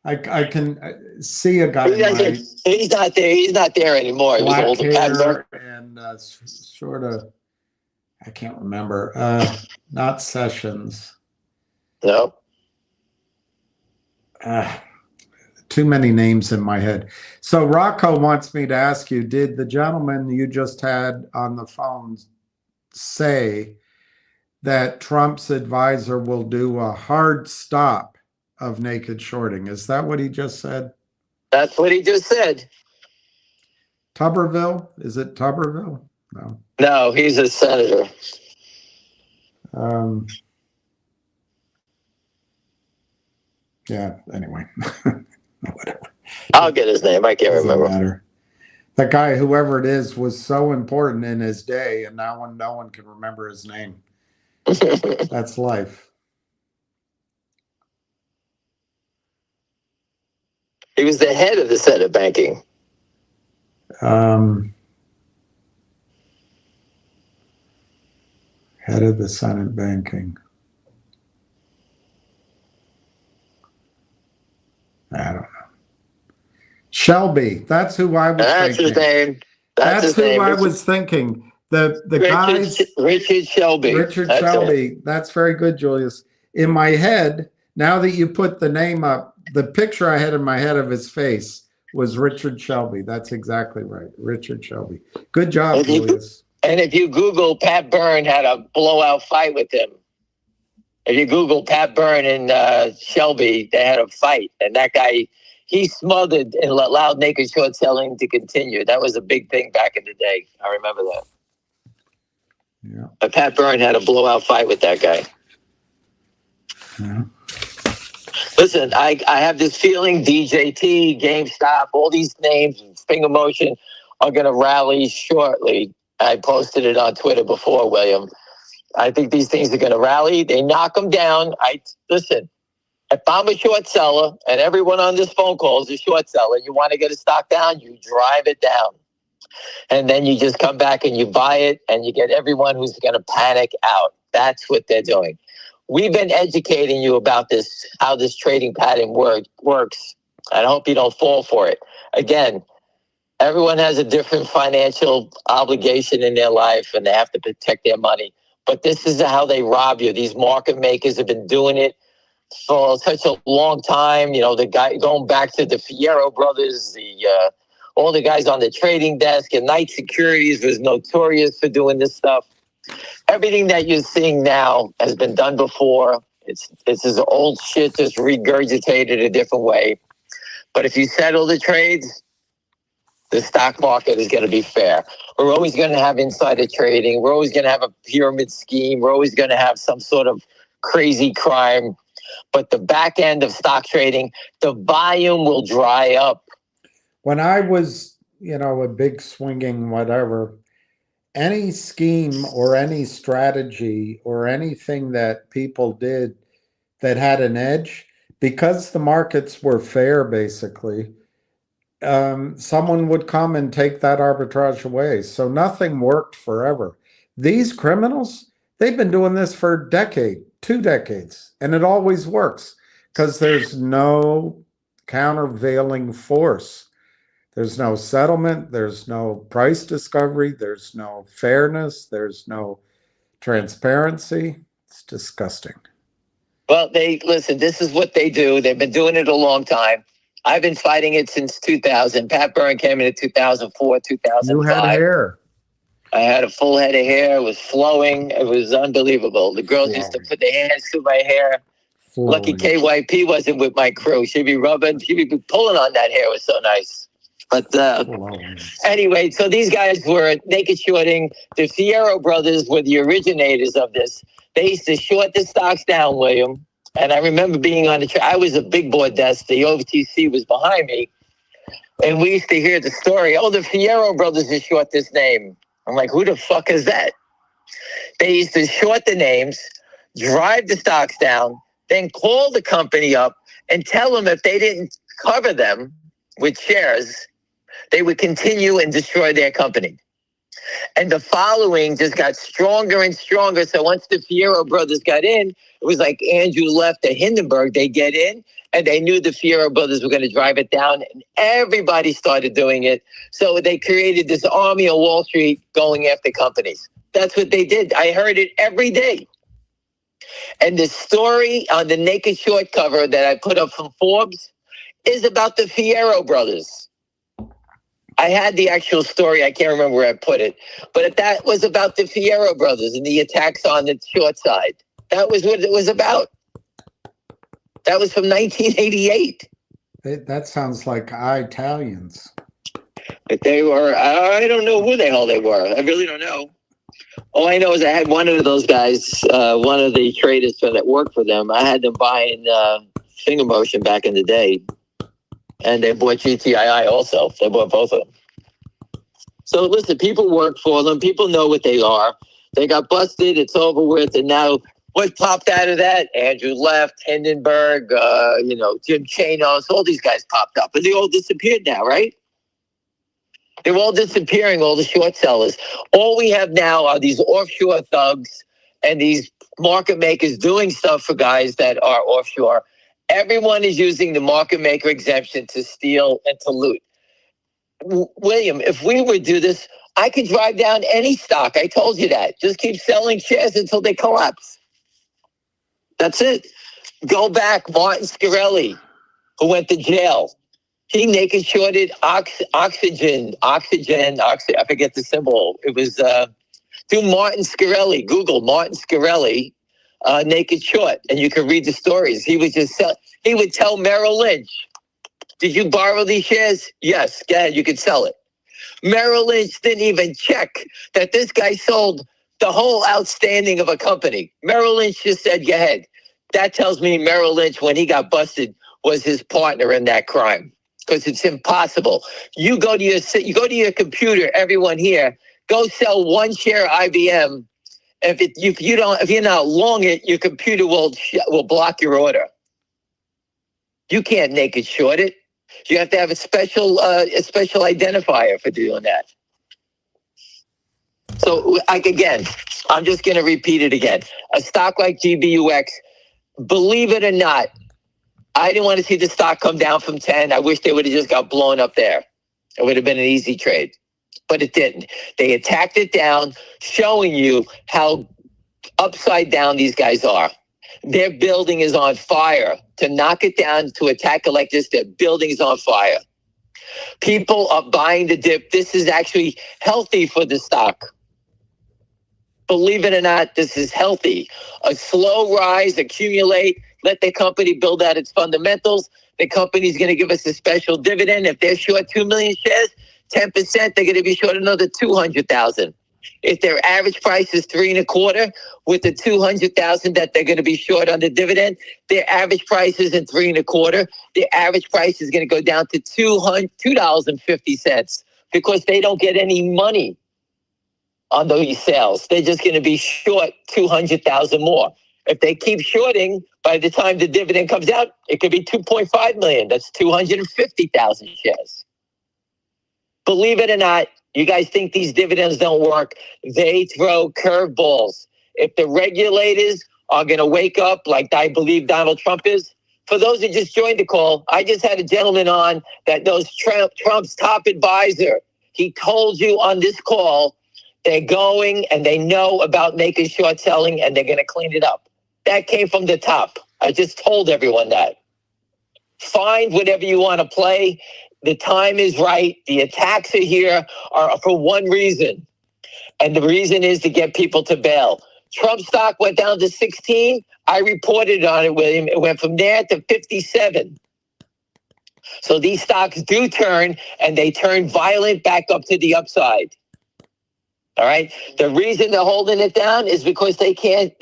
I can see a guy. He's not there. He's not there anymore. He was older. Hair and sort of, I can't remember. Not Sessions. No. Too many names in my head. So Rocco wants me to ask you, did the gentleman you just had on the phone say that Trump's advisor will do a hard stop of naked shorting? Is that what he just said? That's what he just said. Tuberville? Is it Tuberville? No. No, he's a senator. Yeah, anyway. Whatever. I'll get his name. I can't Doesn't remember. matter. That guy, whoever it is, was so important in his day, and now no one can remember his name. That's life. He was the head of the Senate banking. Head of the Senate banking. I don't know. Shelby. That's who I was That's thinking. his name. That's his who name. I was thinking. The guys. Richard Shelby. Richard That's Shelby. it. That's very good, Julius. In my head, now that you put the name up, the picture I had in my head of his face was Richard Shelby. That's exactly right. Richard Shelby. Good job, Julius. And if you Google, Pat Byrne had a blowout fight with him. If you Google Pat Byrne and Shelby, they had a fight. And that guy, he smothered and allowed naked short selling to continue. That was a big thing back in the day. I remember that. Yeah. But Pat Byrne had a blowout fight with that guy. Yeah. Listen, I have this feeling DJT, GameStop, all these names, Finger Motion are going to rally shortly. I posted it on Twitter before, William. I think these things are going to rally. They knock them down. Listen, if I'm a short seller and everyone on this phone call is a short seller, you want to get a stock down, you drive it down. And then you just come back and you buy it and you get everyone who's going to panic out. That's what they're doing. We've been educating you about this, how this trading pattern works. I hope you don't fall for it. Again, everyone has a different financial obligation in their life and they have to protect their money. But this is how they rob you. These market makers have been doing it for such a long time. You know, the guy going back to the Fngr brothers, all the guys on the trading desk, and Knight Securities was notorious for doing this stuff. Everything that you're seeing now has been done before. It's this old shit just regurgitated a different way. But if you settle the trades, the stock market is going to be fair. We're always going to have insider trading. We're always going to have a pyramid scheme. We're always going to have some sort of crazy crime. But the back end of stock trading, the volume will dry up. When I was, a big swinging whatever, any scheme or any strategy or anything that people did that had an edge, because the markets were fair, basically, someone would come and take that arbitrage away. So nothing worked forever. These criminals, they've been doing this for a decade, 2 decades, and it always works because there's no countervailing force. There's no settlement. There's no price discovery. There's no fairness. There's no transparency. It's disgusting. Well, listen, this is what they do. They've been doing it a long time. I've been fighting it since 2000. Pat Byrne came in 2004, 2005. You had hair. I had a full head of hair. It was flowing. It was unbelievable. The girls used to put their hands through my hair. Flowing. Lucky KYP wasn't with my crew. She'd be rubbing. She'd be pulling on that hair. It was so nice. But anyway, so these guys were naked shorting. The Fngr brothers were the originators of this. They used to short the stocks down, William. And I remember being on I was a big board desk. The OTC was behind me. And we used to hear the story. Oh, the Fngr brothers is short this name. I'm like, who the fuck is that? They used to short the names, drive the stocks down, then call the company up and tell them if they didn't cover them with shares, they would continue and destroy their company. And the following just got stronger and stronger. So once the Fngr brothers got in, it was like Andrew left at Hindenburg. They get in and they knew the Fngr brothers were going to drive it down. And everybody started doing it. So they created this army on Wall Street going after companies. That's what they did. I heard it every day. And the story on the Naked Short cover that I put up from Forbes is about the Fierro brothers. I had the actual story. I can't remember where I put it. But that was about the Fierro brothers and the attacks on the short side. That was what it was about. That was from 1988. That sounds like Italians. But they were, I don't know who the hell they were. I really don't know. All I know is I had one of those guys, one of the traders that worked for them. I had them buying Fngr Motion back in the day. And they bought GTII also. They bought both of them. So listen, people work for them. People know what they are. They got busted. It's over with. And now what popped out of that? Andrew left, Hindenburg, Jim Chanos. All these guys popped up. And they all disappeared now, right? They're all disappearing, all the short sellers. All we have now are these offshore thugs and these market makers doing stuff for guys that are offshore. Everyone is using the market maker exemption to steal and to loot. William, if we would do this, I could drive down any stock. I told you that. Just keep selling shares until they collapse. That's it. Go back, Martin Scarelli, who went to jail. He naked shorted oxygen. I forget the symbol. It was do Martin Scarelli. Google Martin Scarelli naked short, and you can read the stories. He would tell Merrill Lynch, "Did you borrow these shares? Yes, go ahead. You can sell it." Merrill Lynch didn't even check that this guy sold the whole outstanding of a company. Merrill Lynch just said, "Go ahead." That tells me Merrill Lynch, when he got busted, was his partner in that crime. Because it's impossible. You go to your computer, everyone here, go sell one share IBM. If you're not long it, your computer will block your order. You can't naked short it. You have to have a special identifier for doing that. So I'm just going to repeat it again. A stock like GBUX, believe it or not, I didn't want to see the stock come down from 10. I wish they would have just got blown up there. It would have been an easy trade. But it didn't. They attacked it down, showing you how upside down these guys are. Their building is on fire. To knock it down, to attack it like this, their building is on fire. People are buying the dip. This is actually healthy for the stock. Believe it or not, this is healthy. A slow rise, accumulate, let the company build out its fundamentals. The company's going to give us a special dividend. If they're short 2 million shares, 10%, they're going to be short another 200,000. If their average price is 3.25, with the 200,000 that they're going to be short on the dividend, their average price isn't 3.25. The average price is going to go down to $2.50 because they don't get any money on those sales. They're just going to be short 200,000 more. If they keep shorting, by the time the dividend comes out, it could be 2.5 million. That's 250,000 shares. Believe it or not, you guys think these dividends don't work. They throw curveballs. If the regulators are going to wake up like I believe Donald Trump is, for those who just joined the call, I just had a gentleman on that knows Trump's top advisor. He told you on this call they're going and they know about naked short selling and they're going to clean it up. That came from the top. I just told everyone that. Find whatever you want to play. The time is right. The attacks are here are for one reason. And the reason is to get people to bail. Trump stock went down to 16. I reported on it, William. It went from there to 57. So these stocks do turn, and they turn violent back up to the upside. All right. The reason they're holding it down is because they can't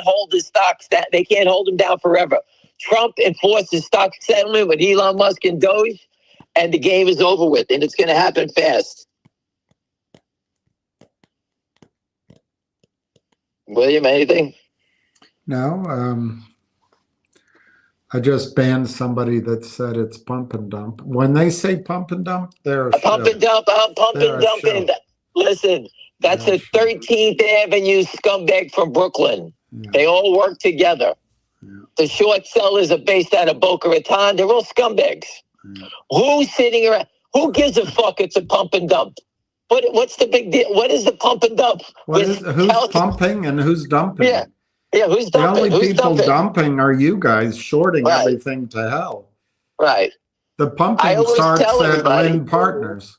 hold the stocks that they can't hold them down forever. Trump enforced the stock settlement with Elon Musk and Doge, and the game is over with, and it's going to happen fast. William, anything? No. I just banned somebody that said it's pump and dump. When they say pump and dump, they're a pump and dump. I'm pump and dumping. Listen, that's a 13th Avenue scumbag from Brooklyn. Yeah. They all work together. Yeah. The short sellers are based out of Boca Raton. They're all scumbags. Yeah. Who's sitting around? Who gives a fuck? It's a pump and dump. What's the big deal? What is the pump and dump? Who's pumping and who's dumping? Yeah. Yeah, who's The dumping? only Who's people dumping? dumping are you guys, shorting Right, everything to hell. right. The I pumping always starts tell at everybody, Lynn Partners.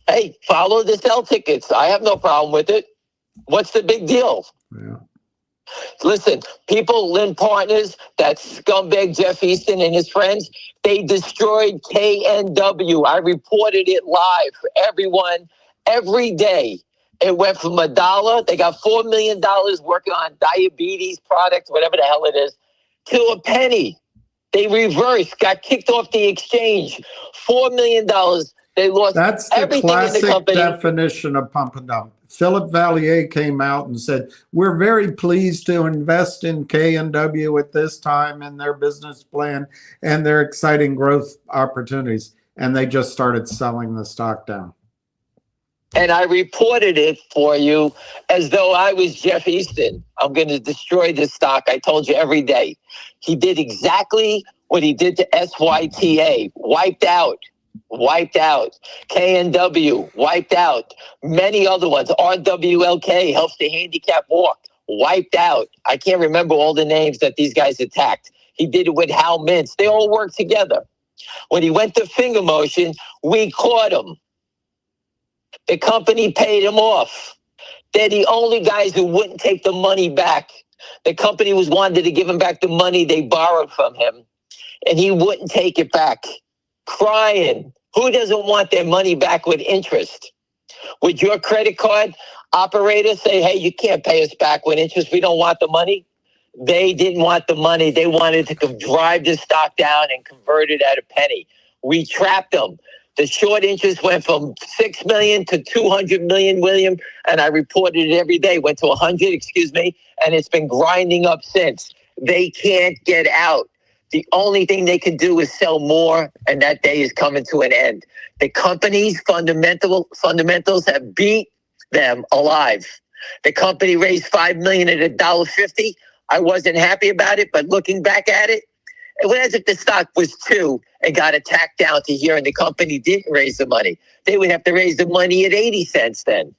hey, follow the sell tickets. I have no problem with it. What's the big deal? Yeah. Listen, people, Lynn Partners, that scumbag Jeff Easton and his friends, they destroyed KNW. I reported it live for everyone every day. It went from $1, they got $4 million working on diabetes products, whatever the hell it is, to a penny. They reversed, got kicked off the exchange. $4 million. They lost That's the everything in the classic company. definition of pump and dump. Philip Vallier came out and said, "We're very pleased to invest in K&W at this time in their business plan and their exciting growth opportunities." And they just started selling the stock down. And I reported it for you as though I was Jeff Easton. I'm going to destroy this stock. I told you every day. He did exactly what he did to SYTA. Wiped out. KNW, wiped out. Many other ones. RWLK, helps the handicap walk. Wiped out. I can't remember all the names that these guys attacked. He did it with Hal Mintz. They all worked together. When he went to Fngr motion, we caught him. The company paid him off. They're the only guys who wouldn't take the money back. The company was wanted to give him back the money they borrowed from him, and he wouldn't take it back. Crying. Who doesn't want their money back with interest? Would your credit card operator say, hey, you can't pay us back with interest, we don't want the money? They didn't want the money. They wanted to drive the stock down and convert it at a penny. We trapped them. The short interest went from 6 million to 200 million, William, and I reported it every day. Went to 100, and it's been grinding up since. They can't get out. The only thing they can do is sell more, and that day is coming to an end. The company's fundamentals have beat them alive. The company raised $5 million at $1.50. I wasn't happy about it, but looking back at it, it was as if the stock was 2 and got attacked down to here, and the company didn't raise the money. They would have to raise the money at 80 cents then,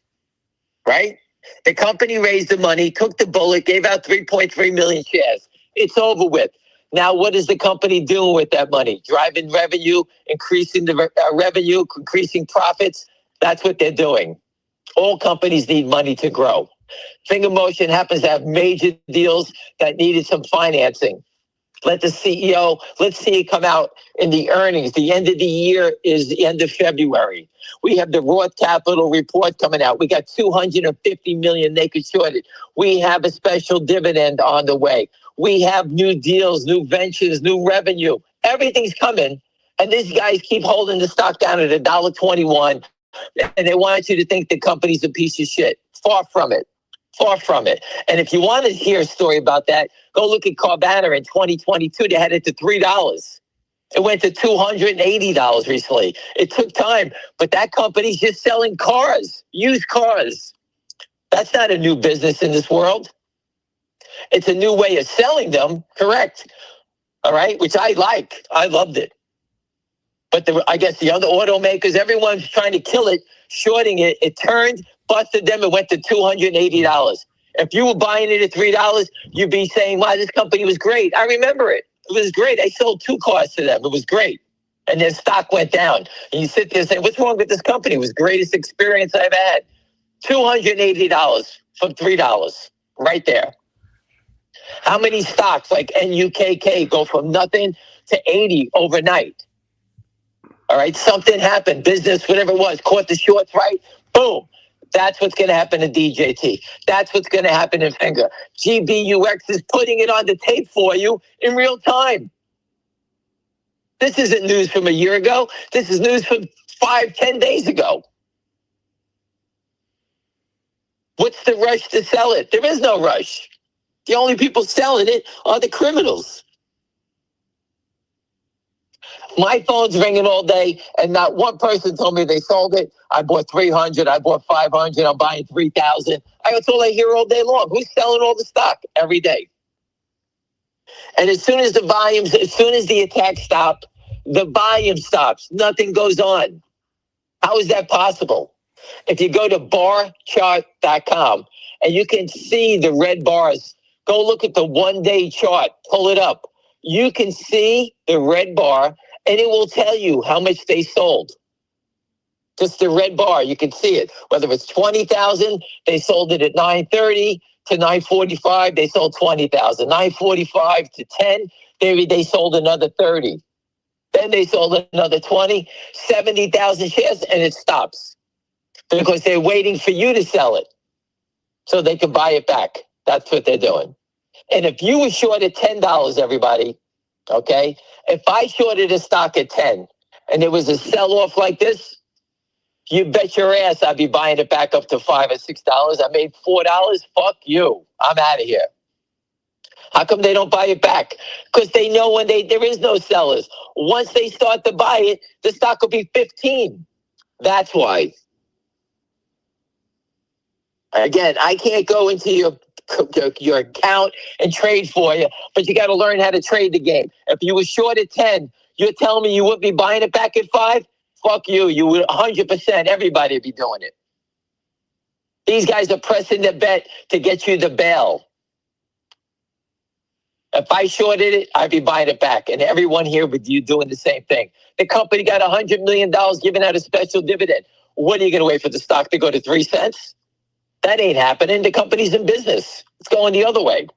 right? The company raised the money, took the bullet, gave out 3.3 million shares. It's over with. Now, what is the company doing with that money? Driving revenue, increasing the revenue, increasing profits. That's what they're doing. All companies need money to grow. Fngr Motion happens to have major deals that needed some financing. Let the CEO, let's see it come out in the earnings. The end of the year is the end of February. We have the Roth Capital report coming out. We got 250 million naked shorted. We have a special dividend on the way. We have new deals, new ventures, new revenue. Everything's coming. And these guys keep holding the stock down at $1.21. And they want you to think the company's a piece of shit. Far from it. Far from it. And if you want to hear a story about that, go look at Carvana in 2022. They had it to $3. It went to $280 recently. It took time, but that company's just selling cars, used cars. That's not a new business in this world. It's a new way of selling them, correct? All right, which I like. I loved it. But I guess the other automakers, everyone's trying to kill it, shorting it. It turned, busted them, and went to $280. If you were buying it at $3, you'd be saying, wow, this company was great. I remember it. It was great. I sold 2 cars to them. It was great. And their stock went down. And you sit there saying, what's wrong with this company? It was the greatest experience I've had. $280 from $3 right there. How many stocks like NUKK go from nothing to 80 overnight? All right, something happened, business, whatever it was, caught the shorts right, boom. That's what's going to happen to DJT. That's what's going to happen in Fngr. GBUX is putting it on the tape for you in real time. This isn't news from a year ago. This is news from 5-10 days ago. What's the rush to sell it? There is no rush. The only people selling it are the criminals. My phone's ringing all day, and not one person told me they sold it. I bought 300. I bought 500. I'm buying 3,000. That's all I hear all day long. Who's selling all the stock every day? And as soon as the volumes, as soon as the attacks stop, the volume stops. Nothing goes on. How is that possible? If you go to barchart.com and you can see the red bars. Go look at the 1-day chart. Pull it up. You can see the red bar, and it will tell you how much they sold. Just the red bar, you can see it. Whether it's 20,000, they sold it at 9:30 to 9:45. They sold 20,000. 9:45 to 10, they sold another 30. Then they sold another 20, 70,000 shares, and it stops because they're waiting for you to sell it so they can buy it back. That's what they're doing. And if you were short at $10, everybody, okay, if I shorted a stock at 10 and there was a sell-off like this, you bet your ass I'd be buying it back up to $5 or $6. I made $4. Fuck you. I'm out of here. How come they don't buy it back? Because they know when there is no sellers. Once they start to buy it, the stock will be 15. That's why. Again, I can't go into your account and trade for you, but you got to learn how to trade the game. If you were short at 10, you're telling me you wouldn't be buying it back at 5? Fuck you. You would 100%. Everybody would be doing it. These guys are pressing the bet to get you the bail. If I shorted it, I'd be buying it back. And everyone here with you doing the same thing. The company got $100 million giving out a special dividend. What are you going to wait for the stock to go to 3 cents? That ain't happening. The company's in business. It's going the other way.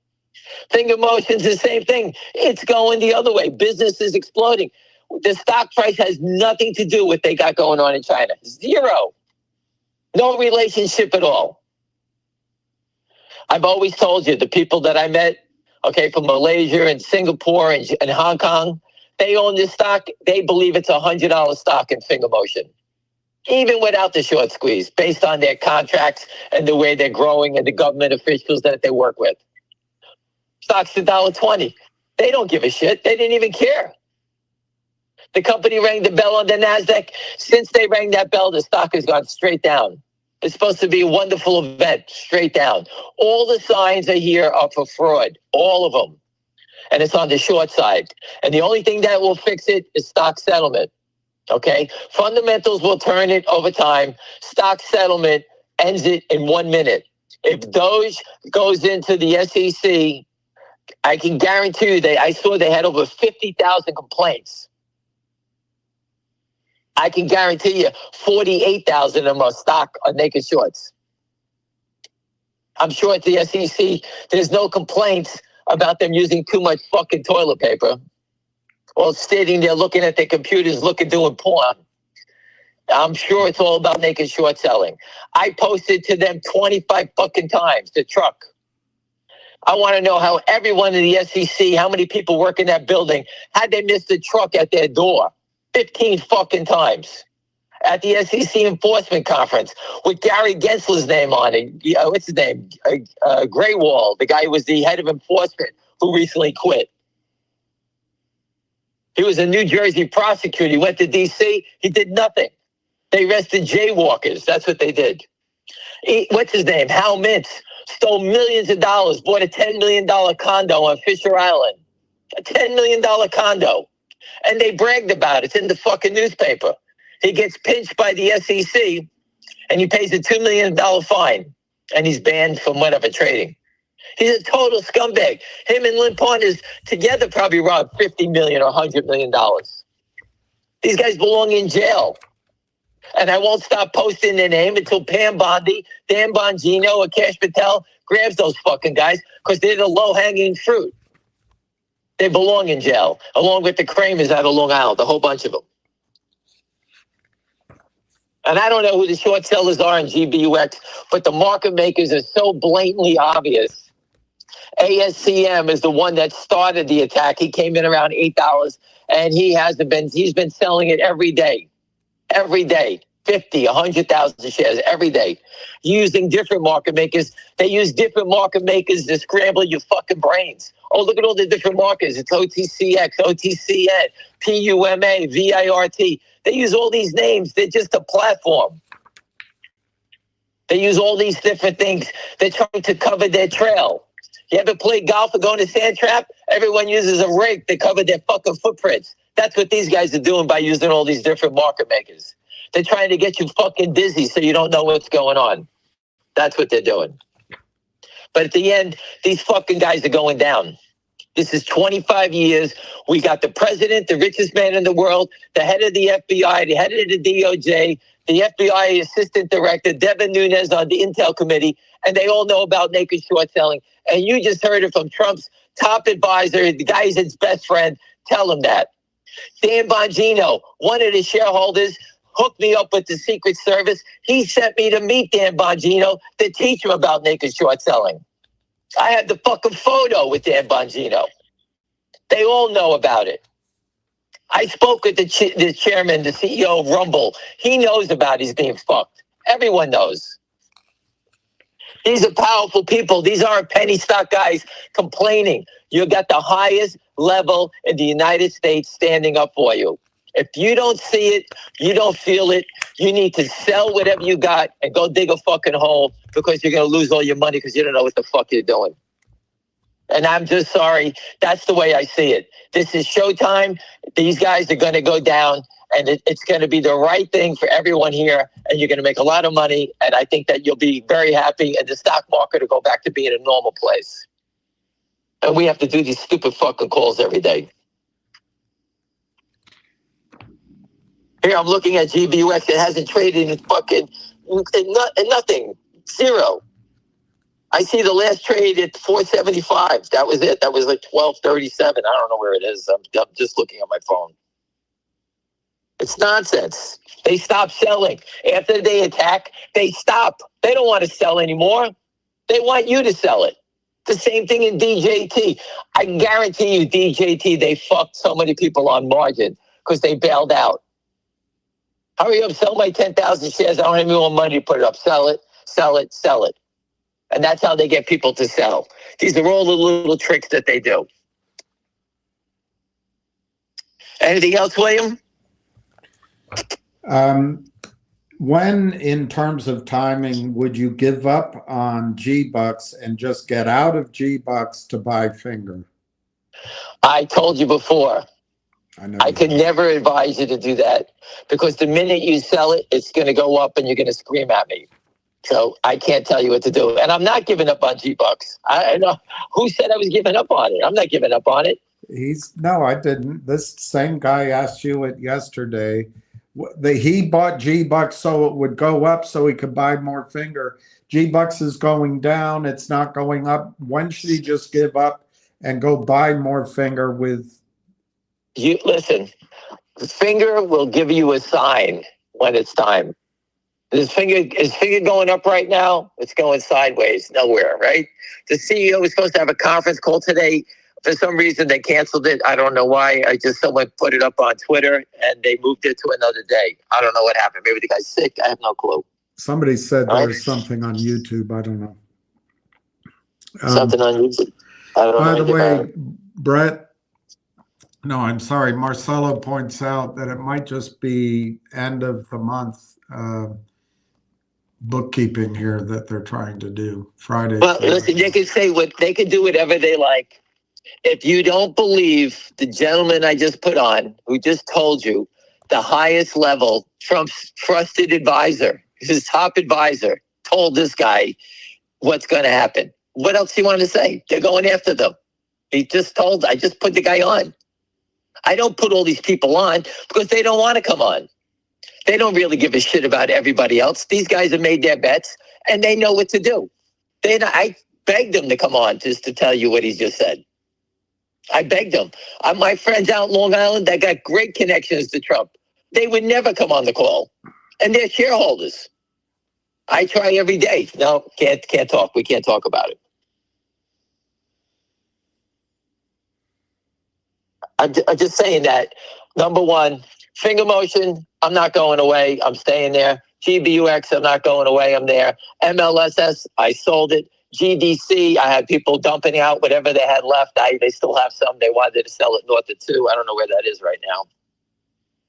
Fngr Motion's the same thing. It's going the other way. Business is exploding. The stock price has nothing to do with what they got going on in China. Zero. No relationship at all. I've always told you, the people that I met, okay, from Malaysia and Singapore and Hong Kong, they own this stock. They believe it's $100 stock in Fngr Motion, even without the short squeeze, based on their contracts and the way they're growing and the government officials that they work with. Stock's $1.20. They don't give a shit. They didn't even care. The company rang the bell on the NASDAQ. Since they rang that bell, the stock has gone straight down. It's supposed to be a wonderful event, straight down. All the signs are here are for fraud, all of them. And it's on the short side. And the only thing that will fix it is stock settlement, okay? Fundamentals will turn it over time. Stock settlement ends it in 1 minute. If Doge goes into the SEC, I can guarantee you I saw they had over 50,000 complaints. I can guarantee you 48,000 of them are stock on naked shorts. I'm sure at the SEC, there's no complaints about them using too much fucking toilet paper or sitting there looking at their computers, doing porn. I'm sure it's all about naked short selling. I posted to them 25 fucking times, the truck. I want to know how everyone in the SEC, how many people work in that building, had they missed the truck at their door 15 fucking times. At the SEC enforcement conference with Gary Gensler's name on it. What's his name? Graywall, the guy who was the head of enforcement who recently quit. He was a New Jersey prosecutor. He went to D.C. He did nothing. They arrested jaywalkers. That's what they did. What's his name? Hal Mintz stole millions of dollars, bought a $10 million condo on Fisher Island. A $10 million condo. And they bragged about it. It's in the fucking newspaper. He gets pinched by the SEC and he pays a $2 million fine. And he's banned from whatever trading. He's a total scumbag. Him and Lynn Partners together probably robbed $50 million or $100 million. These guys belong in jail. And I won't stop posting their name until Pam Bondi, Dan Bongino, or Cash Patel grabs those fucking guys because they're the low-hanging fruit. They belong in jail, along with the Kramers out of Long Island, a whole bunch of them. And I don't know who the short sellers are in GBUX, but the market makers are so blatantly obvious. ASCM is the one that started the attack. He came in around $8, and he's been selling it every day. Every day, 50, 100,000 shares every day, using different market makers. They use different market makers to scramble your fucking brains. Oh, look at all the different markets. It's OTCX, OTCN, PUMA, VIRT. They use all these names. They're just a platform. They use all these different things. They're trying to cover their trail. You ever play golf or go in a sand trap? Everyone uses a rake to cover their fucking footprints. That's what these guys are doing by using all these different market makers. They're trying to get you fucking dizzy so you don't know what's going on. That's what they're doing. But at the end, these fucking guys are going down. This is 25 years. We got the president, the richest man in the world, the head of the FBI, the head of the DOJ, the FBI assistant director, Devin Nunes on the Intel committee, and they all know about naked short selling. And you just heard it from Trump's top advisor, the guy's his best friend. Tell him that. Dan Bongino, one of the shareholders, hooked me up with the Secret Service. He sent me to meet Dan Bongino to teach him about naked short selling. I have the fucking photo with Dan Bongino. They all know about it. I spoke with the chairman, the CEO of Rumble. He knows about he's being fucked. Everyone knows. These are powerful people. These aren't penny stock guys complaining. You got the highest level in the United States standing up for you. If you don't see it, you don't feel it, you need to sell whatever you got and go dig a fucking hole, because you're going to lose all your money because you don't know what the fuck you're doing. And I'm just sorry. That's the way I see it. This is showtime. These guys are going to go down, and it's going to be the right thing for everyone here, and you're going to make a lot of money, and I think that you'll be very happy, and the stock market will go back to being a normal place. And we have to do these stupid fucking calls every day. Here, I'm looking at GBUX. It hasn't traded in fucking nothing. Zero. I see the last trade at 475. That was it. That was like 1237. I don't know where it is. I'm just looking at my phone. It's nonsense. They stop selling. After they attack, they stop. They don't want to sell anymore. They want you to sell it. The same thing in DJT. I guarantee you, DJT, they fucked so many people on margin because they bailed out. Hurry up, sell my 10,000 shares. I don't have any more money to put it up. Sell it, sell it, sell it. And that's how they get people to sell. These are all the little tricks that they do. Anything else, William? When, in terms of timing, would you give up on Gbux and just get out of Gbux to buy Fngr? I told you before. I could that. never advise you to do that, because the minute you sell it, it's going to go up and you're going to scream at me. So I can't tell you what to do. And I'm not giving up on Gbux. I know who said I was giving up on it. I'm not giving up on it. No, I didn't. This same guy asked you it yesterday. He bought Gbux so it would go up so he could buy more Fngr. Gbux is going down. It's not going up. When should he just give up and go buy more Fngr with? You listen, Fngr will give you a sign when it's time. Is Fngr going up right now? It's going sideways, nowhere, right? The CEO was supposed to have a conference call today. For some reason, they canceled it. I don't know why. Someone put it up on Twitter, and they moved it to another day. I don't know what happened. Maybe the guy's sick. I have no clue. Somebody said there's something on YouTube. I don't know. Something on YouTube. I don't know. By the way, Brett, no, I'm sorry. Marcelo points out that it might just be end of the month bookkeeping here that they're trying to do Friday. Well, listen, they can say they can do whatever they like. If you don't believe the gentleman I just put on, who just told you the highest level, Trump's trusted advisor, his top advisor, told this guy what's going to happen. What else do you want to say? They're going after them. I just put the guy on. I don't put all these people on because they don't want to come on. They don't really give a shit about everybody else. These guys have made their bets and they know what to do. I begged them to come on just to tell you what he just said. I begged them. My friends out in Long Island that got great connections to Trump, they would never come on the call. And they're shareholders. I try every day. No, can't talk. We can't talk about it. I'm just saying that, number one, Fngr motion, I'm not going away. I'm staying there. GBUX, I'm not going away. I'm there. MLSS, I sold it. GDC, I had people dumping out whatever they had left. They still have some. They wanted to sell it north of 2. I don't know where that is right now.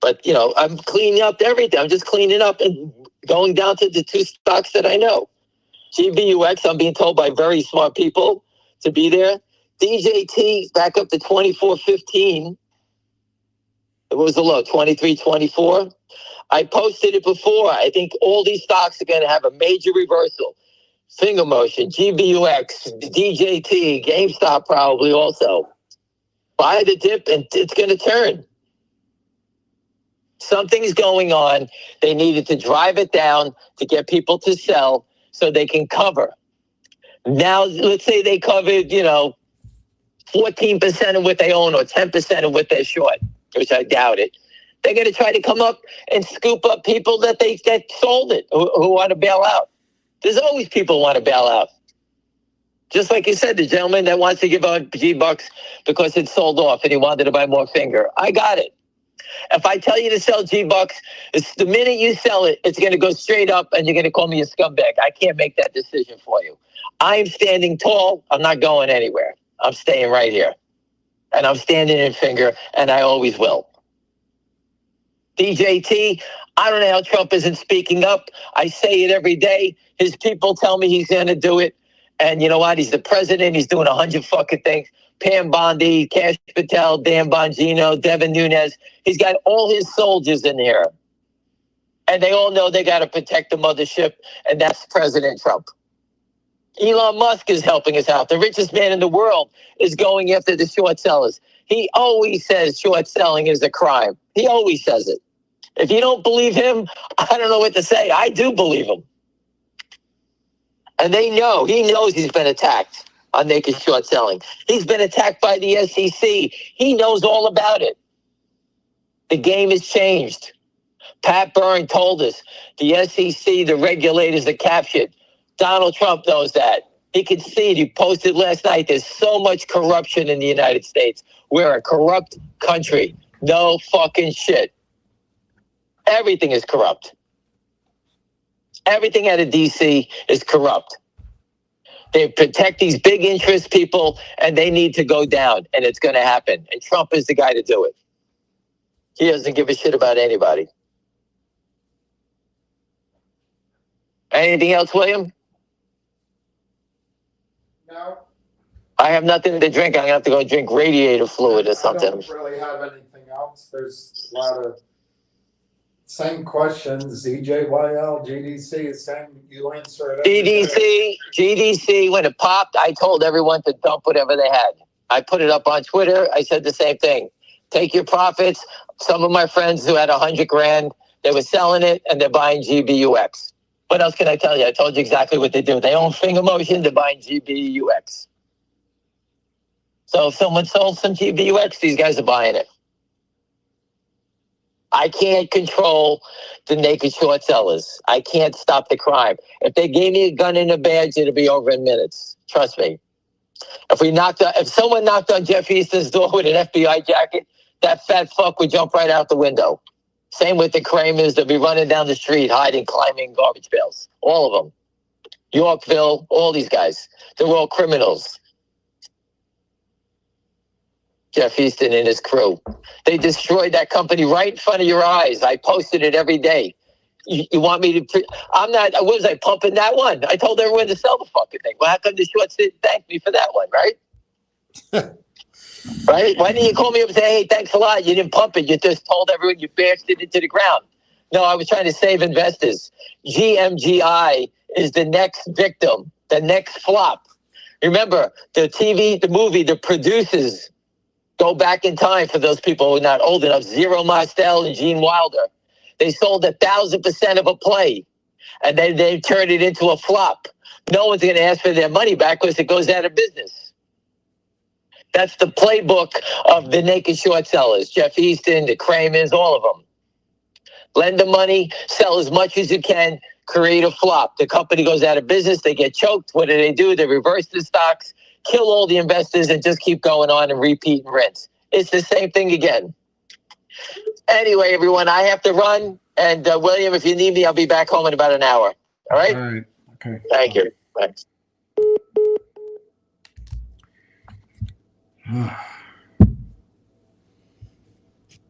But, I'm cleaning up everything. I'm just cleaning up and going down to the 2 stocks that I know. GBUX, I'm being told by very smart people to be there. DJT back up to 24.15. It was a low, 23.24. I posted it before. I think all these stocks are going to have a major reversal. Finger motion, GBUX, DJT, GameStop probably also. Buy the dip and it's going to turn. Something's going on. They needed to drive it down to get people to sell so they can cover. Now, let's say they covered, 14% of what they own or 10% of what they're short, which I doubt it. They're going to try to come up and scoop up people that sold it, who want to bail out. There's always people who want to bail out. Just like you said, the gentleman that wants to give out Gbux because it's sold off and he wanted to buy more Fngr. I got it. If I tell you to sell Gbux, it's the minute you sell it, it's going to go straight up and you're going to call me a scumbag. I can't make that decision for you. I'm standing tall. I'm not going anywhere. I'm staying right here. And I'm standing in Fngr, and I always will. DJT, I don't know how Trump isn't speaking up. I say it every day. His people tell me he's going to do it. And you know what? He's the president. He's doing 100 fucking things. Pam Bondi, Kash Patel, Dan Bongino, Devin Nunes. He's got all his soldiers in here. And they all know they got to protect the mothership, and that's President Trump. Elon Musk is helping us out. The richest man in the world is going after the short sellers. He always says short selling is a crime. He always says it. If you don't believe him, I don't know what to say. I do believe him. And they know. He knows he's been attacked on naked short selling. He's been attacked by the SEC. He knows all about it. The game has changed. Pat Byrne told us the SEC, the regulators are captured. Donald Trump knows that. He can see it. He posted last night. There's so much corruption in the United States. We're a corrupt country. No fucking shit. Everything is corrupt. Everything out of DC is corrupt. They protect these big interest people, and they need to go down, and it's going to happen. And Trump is the guy to do it. He doesn't give a shit about anybody. Anything else, William? No. I have nothing to drink. I'm going to have to go drink radiator fluid or something. I don't really have anything else. There's a lot of same questions. EJYL, GDC, same. You answer it. GDC, when it popped, I told everyone to dump whatever they had. I put it up on Twitter. I said the same thing. Take your profits. Some of my friends who had 100 grand, they were selling it and they're buying GBUX. What else can I tell you? I told you exactly what they do. They own Finger Motion, they're buying GBUX. So if someone sold some GBUX, these guys are buying it. I can't control the naked short sellers. I can't stop the crime. If they gave me a gun and a badge, it'll be over in minutes. Trust me. If someone knocked on Jeff Easton's door with an FBI jacket, that fat fuck would jump right out the window. Same with the Kramers. They'll be running down the street, hiding, climbing garbage bales. All of them. Yorkville, all these guys. They're all criminals. Jeff Easton and his crew. They destroyed that company right in front of your eyes. I posted it every day. You want me to... was I pumping that one? I told everyone to sell the fucking thing. Well, how come the shorts didn't thank me for that one, right? Right? Why didn't you call me up and say, hey, thanks a lot. You didn't pump it. You just told everyone you bashed it into the ground. No, I was trying to save investors. GMGI is the next victim, the next flop. Remember, the movie, the producers go back in time for those people who are not old enough. Zero Mostel and Gene Wilder. They sold 1,000% of a play, and then they turned it into a flop. No one's going to ask for their money back because it goes out of business. That's the playbook of the naked short sellers. Jeff Easton, the Kramers, all of them. Lend the money, sell as much as you can, create a flop. The company goes out of business, they get choked. What do? They reverse the stocks, kill all the investors, and just keep going on and repeat and rinse. It's the same thing again. Anyway, everyone, I have to run. And William, if you need me, I'll be back home in about an hour. All right? All right. Okay. Thank you. Thanks.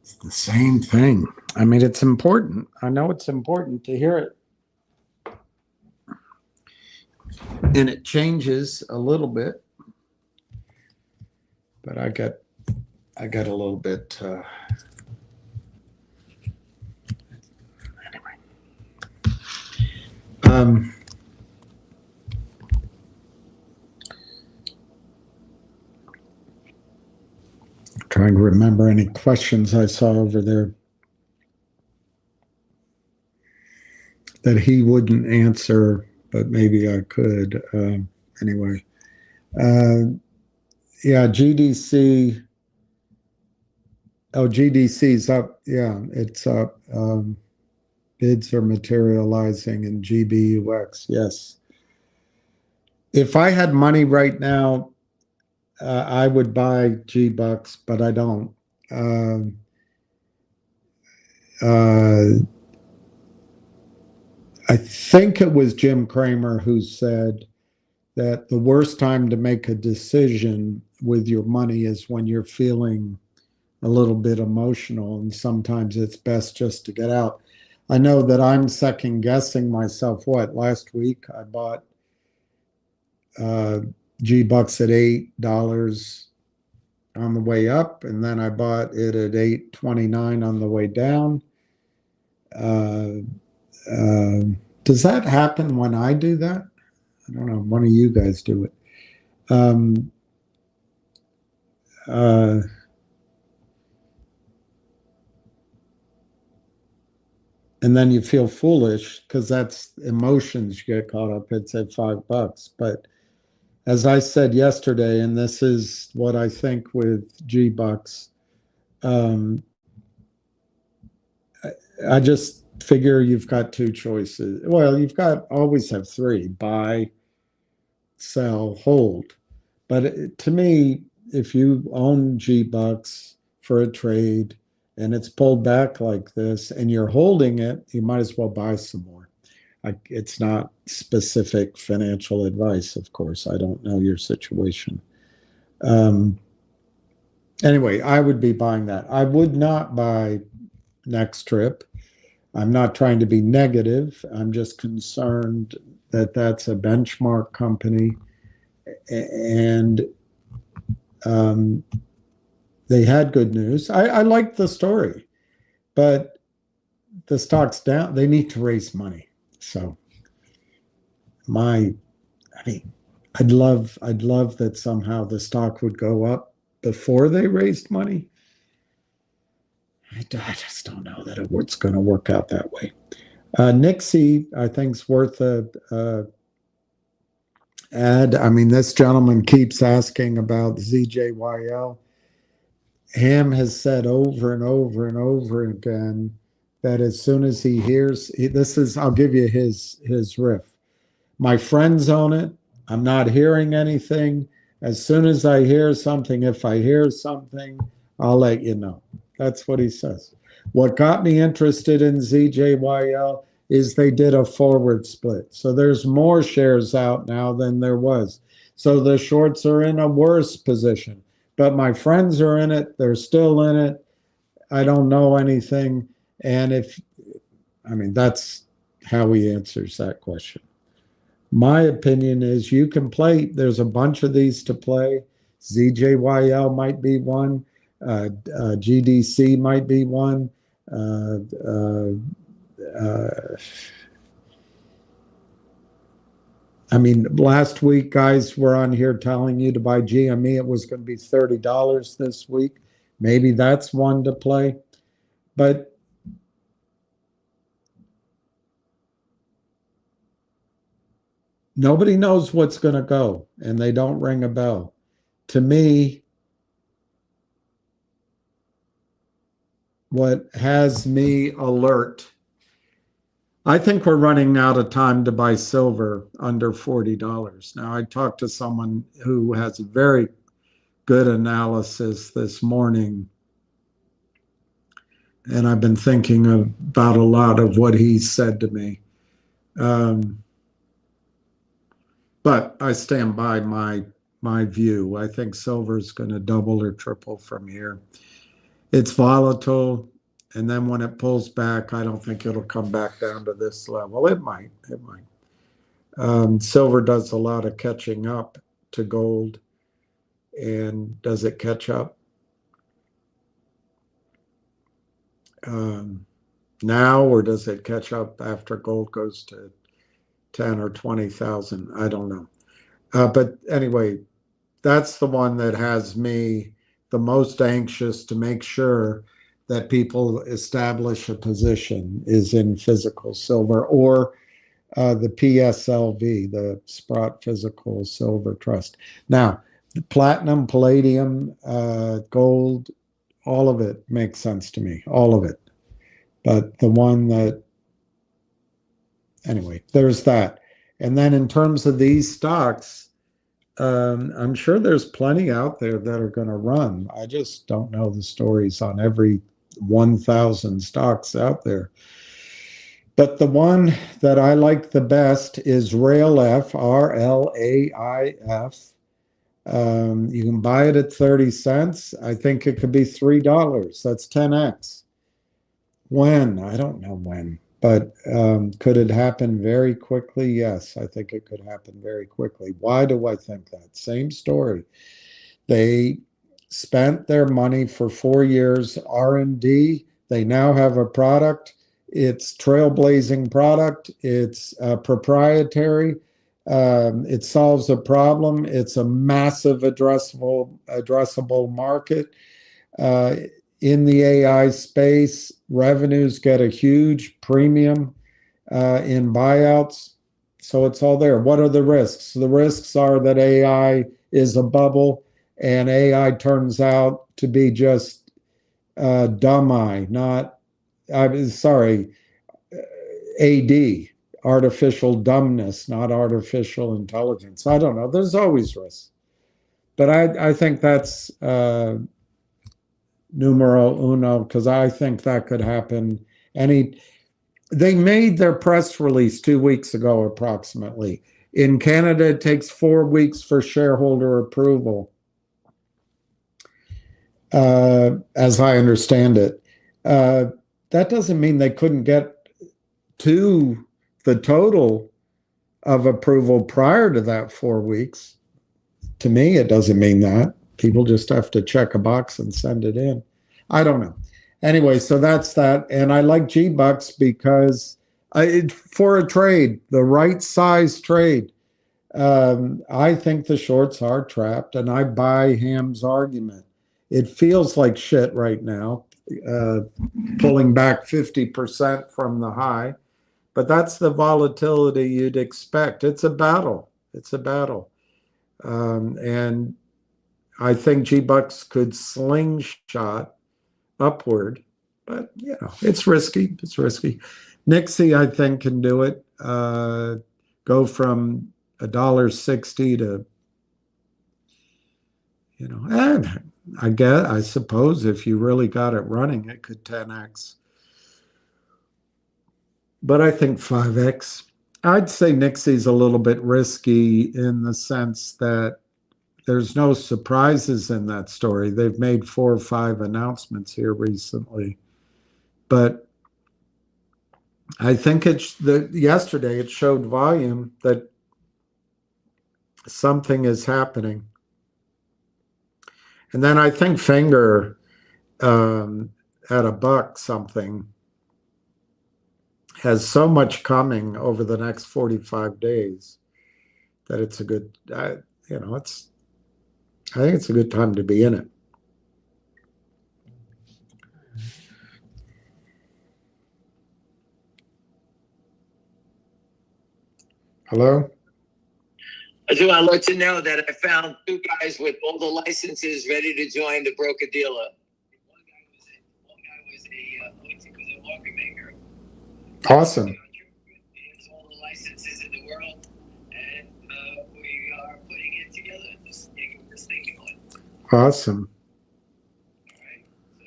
It's the same thing. I mean, it's important. I know it's important to hear it. And it changes a little bit. But I got a little bit anyway. Trying to remember any questions I saw over there that he wouldn't answer, but maybe I could. Anyway, yeah, GDC. Oh, GDC's up. Yeah, it's up. Bids are materializing in GBUX. Yes. If I had money right now, I would buy Gbux, but I don't. I think it was Jim Cramer who said that the worst time to make a decision with your money is when you're feeling a little bit emotional, and sometimes it's best just to get out. I know that I'm second guessing myself. Last week I bought Gbux at $8 on the way up, and then I bought it at $8.29 on the way down. Does that happen when I do that? I don't know. One of you guys do it. And then you feel foolish because that's emotions you get caught up. It's at $5. But as I said yesterday, and this is what I think with Gbux, I just figure you've got two choices. Well, always have three: buy, sell, hold. But to me, if you own Gbux for a trade and it's pulled back like this and you're holding it, you might as well buy some more. It's not specific financial advice, of course. I don't know your situation. Anyway, I would be buying that. I would not buy Next Trip. I'm not trying to be negative. I'm just concerned that that's a benchmark company, and they had good news. I liked the story, but the stock's down. They need to raise money. So I'd love that somehow the stock would go up before they raised money. I just don't know that it's going to work out that way. Nixx, I think, is worth a ad. I mean, this gentleman keeps asking about ZJYL. Ham has said over and over and over again that as soon as he hears, I'll give you his riff. My friends own it. I'm not hearing anything. As soon as I hear something, if I hear something, I'll let you know. That's what he says. What got me interested in ZJYL is they did a forward split. So there's more shares out now than there was. So the shorts are in a worse position. But my friends are in it. They're still in it. I don't know anything. And that's how he answers that question. My opinion is you can play. There's a bunch of these to play. ZJYL might be one. GDC might be one. Last week, guys were on here telling you to buy GME. It was going to be $30 this week. Maybe that's one to play. But nobody knows what's going to go, and they don't ring a bell. To me, what has me alert, I think we're running out of time to buy silver under $40. Now, I talked to someone who has a very good analysis this morning, and I've been thinking about a lot of what he said to me. But I stand by my view. I think silver is going to double or triple from here. It's volatile, and then when it pulls back, I don't think it'll come back down to this level. It might. Silver does a lot of catching up to gold. And does it catch up now, or does it catch up after gold goes to 10 or 20,000? I don't know. But anyway, that's the one that has me the most anxious to make sure that people establish a position is in physical silver or the PSLV, the Sprott Physical Silver Trust. Now, platinum, palladium, gold, all of it makes sense to me, all of it. But the one that, anyway, there's that. And then in terms of these stocks, I'm sure there's plenty out there that are going to run. I just don't know the stories on every 1,000 stocks out there. But the one that I like the best is Rlaif, RLAIF. You can buy it at 30 cents. I think it could be $3. That's 10x. When? I don't know when. But could it happen very quickly? Yes, I think it could happen very quickly. Why do I think that? Same story. They spent their money for 4 years R&D. They now have a product. It's trailblazing product. It's proprietary. It solves a problem. It's a massive addressable market. In the AI space, revenues get a huge premium in buyouts. So it's all there. What are the risks? The risks are that AI is a bubble and AI turns out to be just dumb eye, not, I'm sorry, AD, artificial dumbness, not artificial intelligence. I don't know. There's always risks. But I think that's numero uno, because I think that could happen. They made their press release 2 weeks ago, approximately. In Canada, it takes 4 weeks for shareholder approval, as I understand it. That doesn't mean they couldn't get to the total of approval prior to that 4 weeks. To me, it doesn't mean that. People just have to check a box and send it in. I don't know. Anyway, so that's that. And I like Gbux because for a trade, the right size trade, I think the shorts are trapped, and I buy Ham's argument. It feels like shit right now, pulling back 50% from the high, but that's the volatility you'd expect. It's a battle. It's a battle. And I think Gbux could slingshot upward, but it's risky. It's risky. Nixx, I think, can do it. Go from $1.60 to, and I suppose if you really got it running, it could 10x. But I think 5x. I'd say Nixx's a little bit risky in the sense that there's no surprises in that story. They've made 4 or 5 announcements here recently. But I think yesterday it showed volume that something is happening. And then I think Fngr at $1 something has so much coming over the next 45 days that it's a good, I think it's a good time to be in it. Hello? I do want to let you know that I found 2 guys with all the licenses ready to join the broker-dealer. One guy was a market maker. Awesome. He has all the licenses in the world, and we are putting it together, this thing going. Awesome. All right, so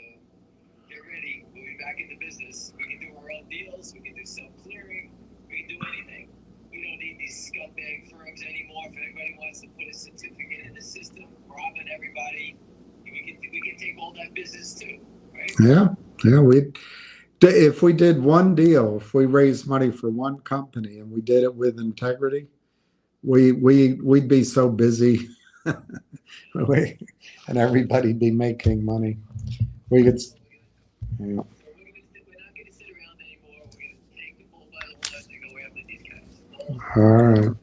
get ready. We'll be back in the business. We can do our own deals. We can do self-clearing. We can do anything. We don't need these scumbag firms anymore. If anybody wants to put a certificate in the system, robbing everybody, we can take all that business too, right? Yeah. If we did one deal, if we raised money for one company and we did it with integrity, we'd be so busy, and everybody'd be making money. We could. Yeah. We're not going to sit around anymore. We're going to take the bull by the horns and go after these guys. All right.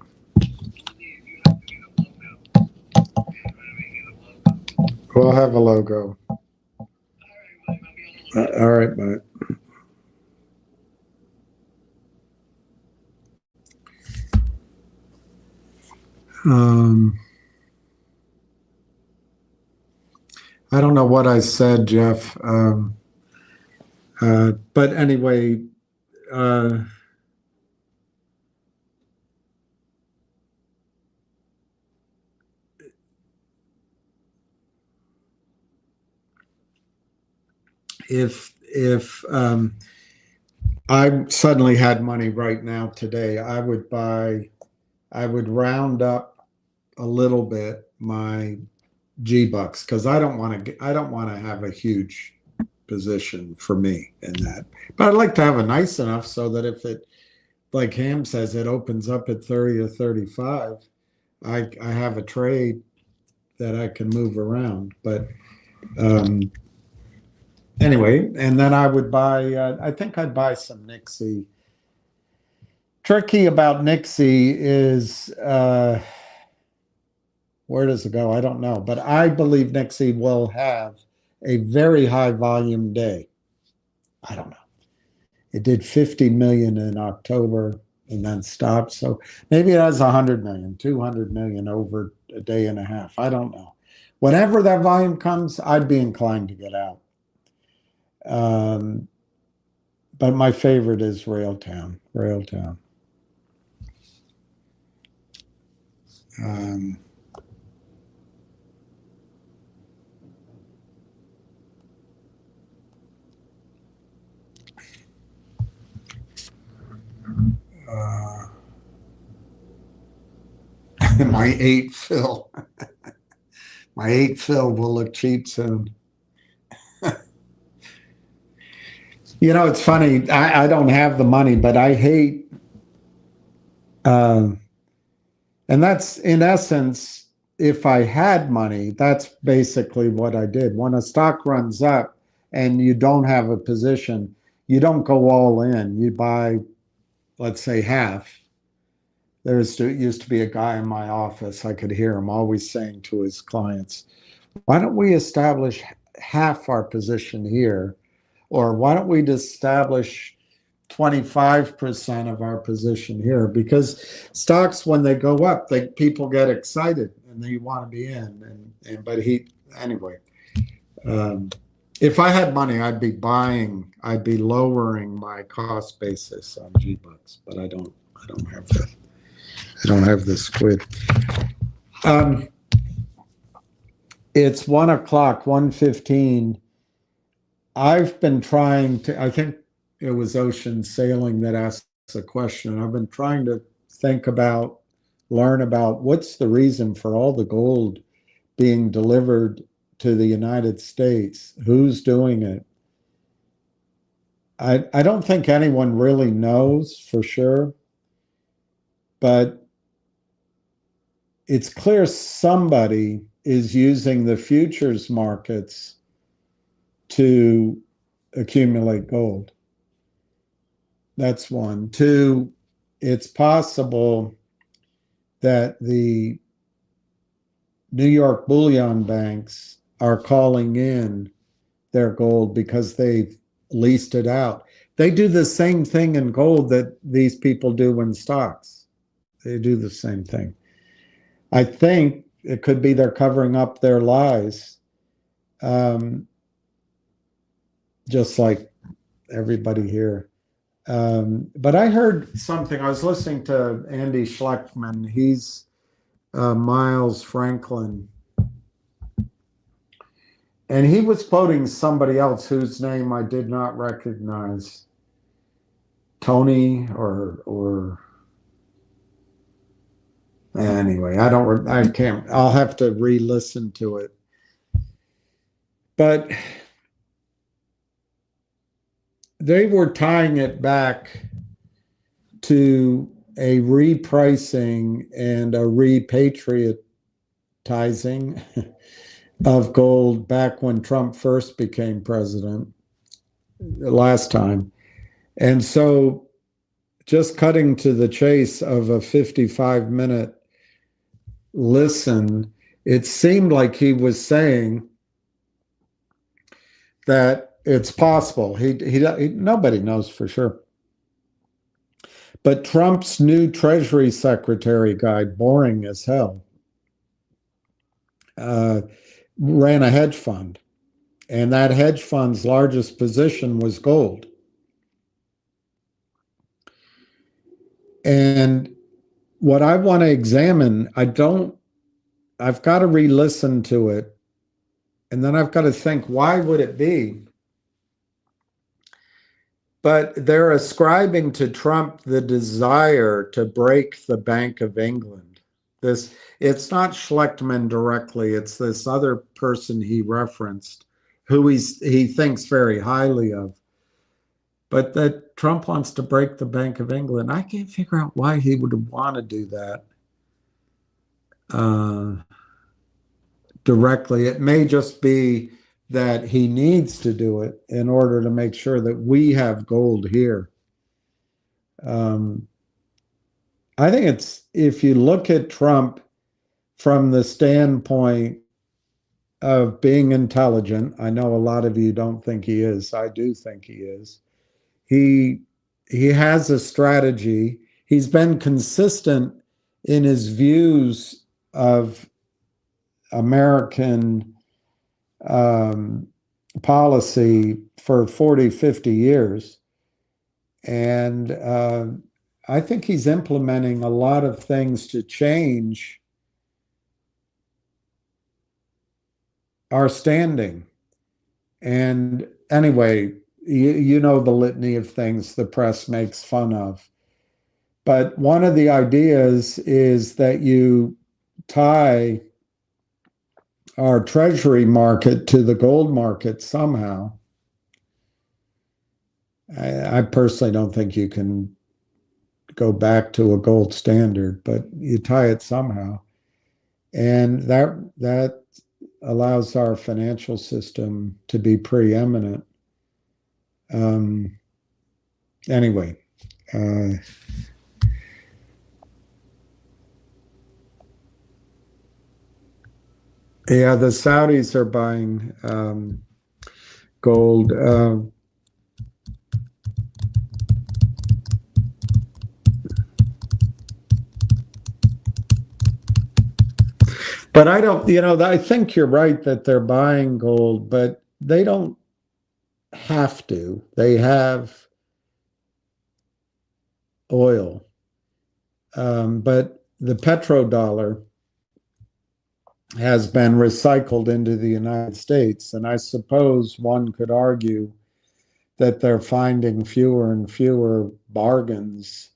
We'll have a logo. All right, bye. I don't know what I said, Jeff. But anyway, if I suddenly had money right now today, I would round up a little bit my Gbux, because I don't want to have a huge position for me in that. But I'd like to have a nice enough so that if it, like Ham says, it opens up at 30 or 35, I have a trade that I can move around. But anyway, and then I would buy, I think I'd buy some Nixx. Tricky about Nixx is, where does it go? I don't know. But I believe Nixx will have a very high volume day. I don't know. It did 50 million in October and then stopped. So maybe it has 100 million, 200 million over a day and a half. I don't know. Whenever that volume comes, I'd be inclined to get out. But my favorite is Railtown. My 8 fill. My 8 fill will look cheap soon. You know, it's funny. I don't have the money, but I hate, and that's in essence, if I had money, that's basically what I did. When a stock runs up and you don't have a position, you don't go all in. You buy, let's say, half. There used to be a guy in my office, I could hear him always saying to his clients, why don't we establish half our position here? Or why don't we establish 25% of our position here? Because stocks, when they go up, people get excited and they want to be in. But anyway, if I had money, I'd be lowering my cost basis on Gbux, but I don't have the squid. It's 1 o'clock, 1:15. I've been trying to, I think it was Ocean Sailing that asked a question. I've been trying to learn about what's the reason for all the gold being delivered to the United States. Who's doing it? I don't think anyone really knows for sure, but it's clear somebody is using the futures markets to accumulate gold. That's one. Two, it's possible that the New York bullion banks are calling in their gold because they've leased it out. They do the same thing in gold that these people do in stocks. They do the same thing. I think it could be they're covering up their lies, just like everybody here. But I heard something. I was listening to Andy Schleckman. He's Miles Franklin. And he was quoting somebody else whose name I did not recognize. Tony or anyway, I can't, I'll have to re-listen to it. But they were tying it back to a repricing and a repatriatizing of gold back when Trump first became president last time. And so just cutting to the chase of a 55-minute listen, it seemed like he was saying that it's possible. Nobody knows for sure. But Trump's new Treasury Secretary guy, boring as hell, ran a hedge fund. And that hedge fund's largest position was gold. And what I want to examine, I've got to re-listen to it. And then I've got to think, why would it be? But they're ascribing to Trump the desire to break the Bank of England. It's not Schlechtman directly, it's this other person he referenced, who he thinks very highly of. But that Trump wants to break the Bank of England. I can't figure out why he would want to do that directly. It may just be that he needs to do it in order to make sure that we have gold here. I think if you look at Trump from the standpoint of being intelligent, I know a lot of you don't think he is. I do think he is. He has a strategy. He's been consistent in his views of American policy for 40, 50 years. And I think he's implementing a lot of things to change our standing. And anyway, you know the litany of things the press makes fun of. But one of the ideas is that you tie our treasury market to the gold market somehow. I personally don't think you can go back to a gold standard, but you tie it somehow. And that allows our financial system to be preeminent. Anyway, yeah, the Saudis are buying gold. But I don't, I think you're right that they're buying gold, but they don't have to. They have oil. But the petrodollar has been recycled into the United States. And I suppose one could argue that they're finding fewer and fewer bargains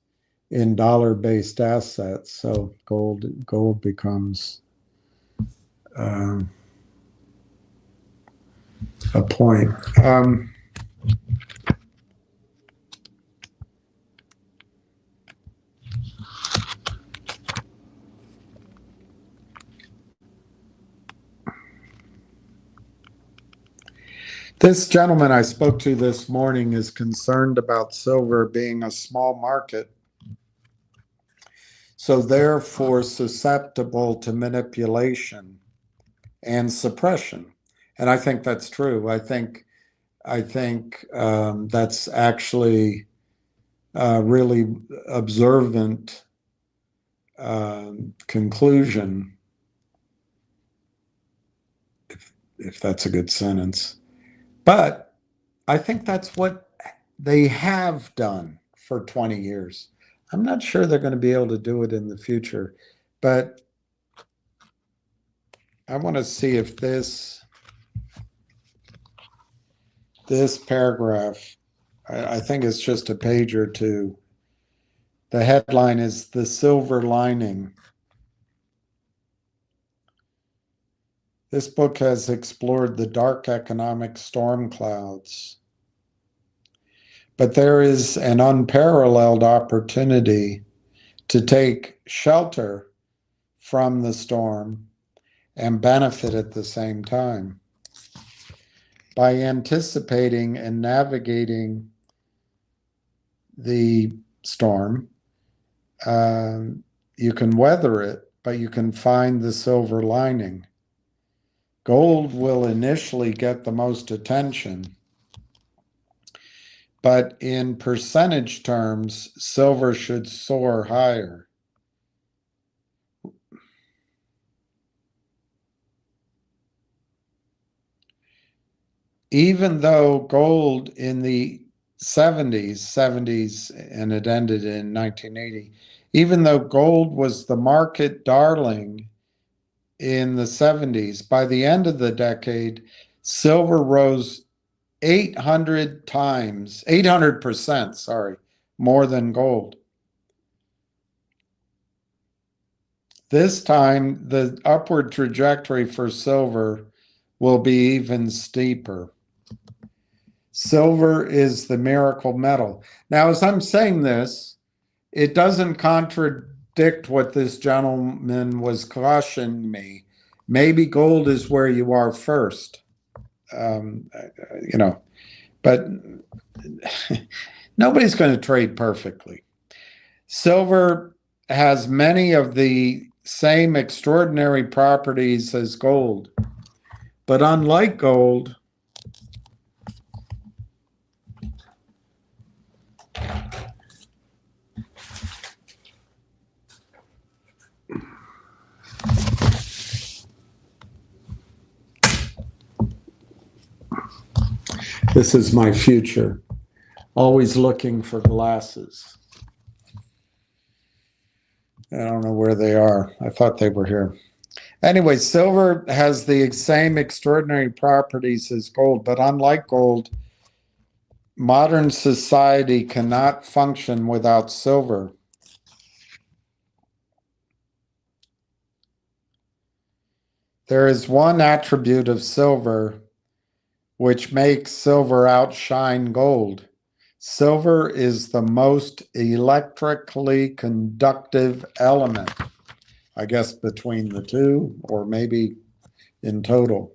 in dollar-based assets. So gold becomes a point. This gentleman I spoke to this morning is concerned about silver being a small market, so therefore susceptible to manipulation and suppression. And I think that's true. I think that's actually a really observant conclusion, if that's a good sentence. But I think that's what they have done for 20 years. I'm not sure they're going to be able to do it in the future, but I want to see if this paragraph, I think it's just a page or two. The headline is "The Silver Lining." This book has explored the dark economic storm clouds, but there is an unparalleled opportunity to take shelter from the storm and benefit at the same time. By anticipating and navigating the storm, you can weather it, but you can find the silver lining. Gold will initially get the most attention, but in percentage terms, silver should soar higher. Even though gold in the 70s, and it ended in 1980, even though gold was the market darling in the 70s, by the end of the decade, silver rose 800%, sorry, more than gold. This time, the upward trajectory for silver will be even steeper. Silver is the miracle metal. Now, as I'm saying this, it doesn't contradict what this gentleman was cautioning me. Maybe gold is where you are first. But nobody's going to trade perfectly. Silver has many of the same extraordinary properties as gold, but unlike gold, this is my future. Always looking for glasses. I don't know where they are. I thought they were here. Anyway, silver has the same extraordinary properties as gold, but unlike gold, modern society cannot function without silver. There is one attribute of silver which makes silver outshine gold. Silver is the most electrically conductive element, I guess between the two, or maybe in total.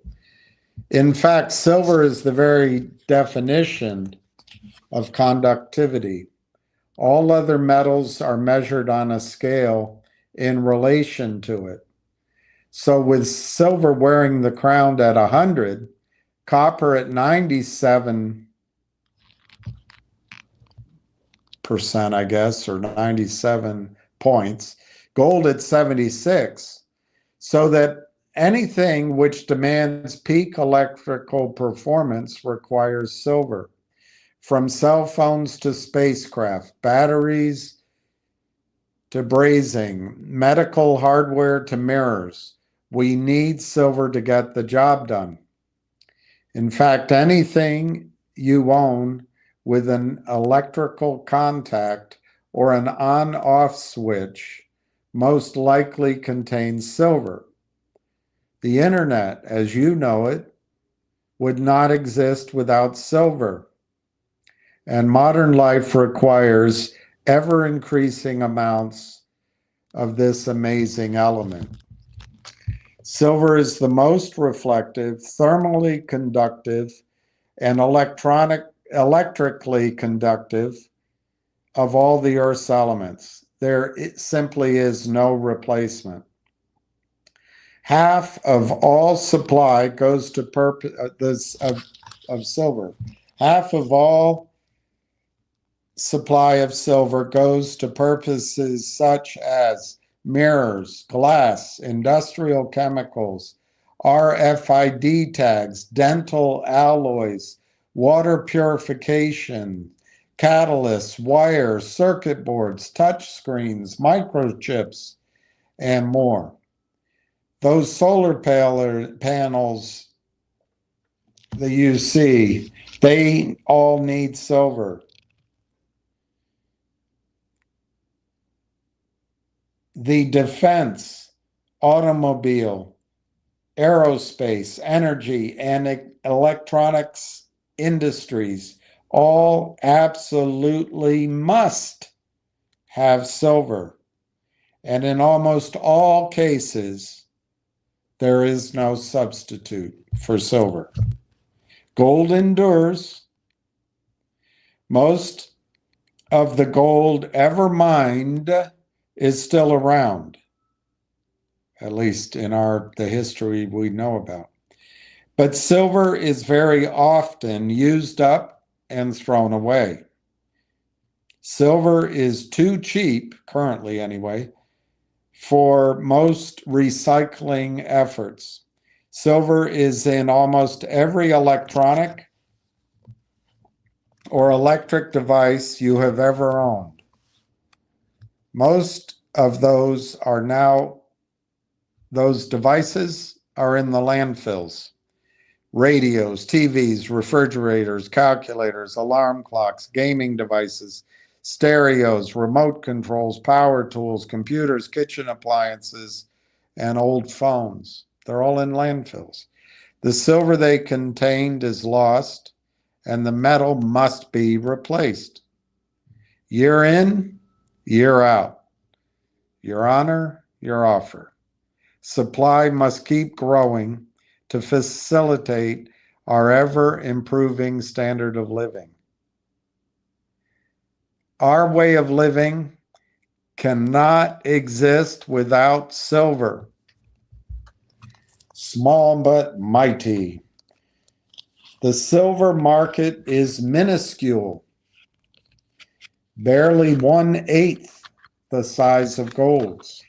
In fact, silver is the very definition of conductivity. All other metals are measured on a scale in relation to it. So with silver wearing the crown at 100, copper at 97%, I guess, or 97 points, gold at 76, so that anything which demands peak electrical performance requires silver. From cell phones to spacecraft, batteries to brazing, medical hardware to mirrors, we need silver to get the job done. In fact, anything you own with an electrical contact or an on-off switch most likely contains silver. The internet, as you know it, would not exist without silver. And modern life requires ever-increasing amounts of this amazing element. Silver is the most reflective, thermally conductive, and electrically conductive of all the Earth's elements. There simply is no replacement. Half of all supply goes to purpose of silver. Half of all supply of silver goes to purposes such as mirrors, glass, industrial chemicals, RFID tags, dental alloys, water purification, catalysts, wires, circuit boards, touch screens, microchips, and more. Those solar panels that you see, they all need silver. The defense, automobile, aerospace, energy, and electronics industries all absolutely must have silver. And in almost all cases, there is no substitute for silver. Gold endures. Most of the gold ever mined is still around, at least in the history we know about. But silver is very often used up and thrown away. Silver is too cheap, currently anyway, for most recycling efforts. Silver is in almost every electronic or electric device you have ever owned. Most of those devices are in the landfills. Radios, TVs, refrigerators, calculators, alarm clocks, gaming devices, stereos, remote controls, power tools, computers, kitchen appliances, and old phones. They're all in landfills. The silver they contained is lost, and the metal must be replaced. Year in, year out. Your honor, your offer. Supply must keep growing to facilitate our ever-improving standard of living. Our way of living cannot exist without silver. Small but mighty. The silver market is minuscule, barely 1/8 the size of gold's.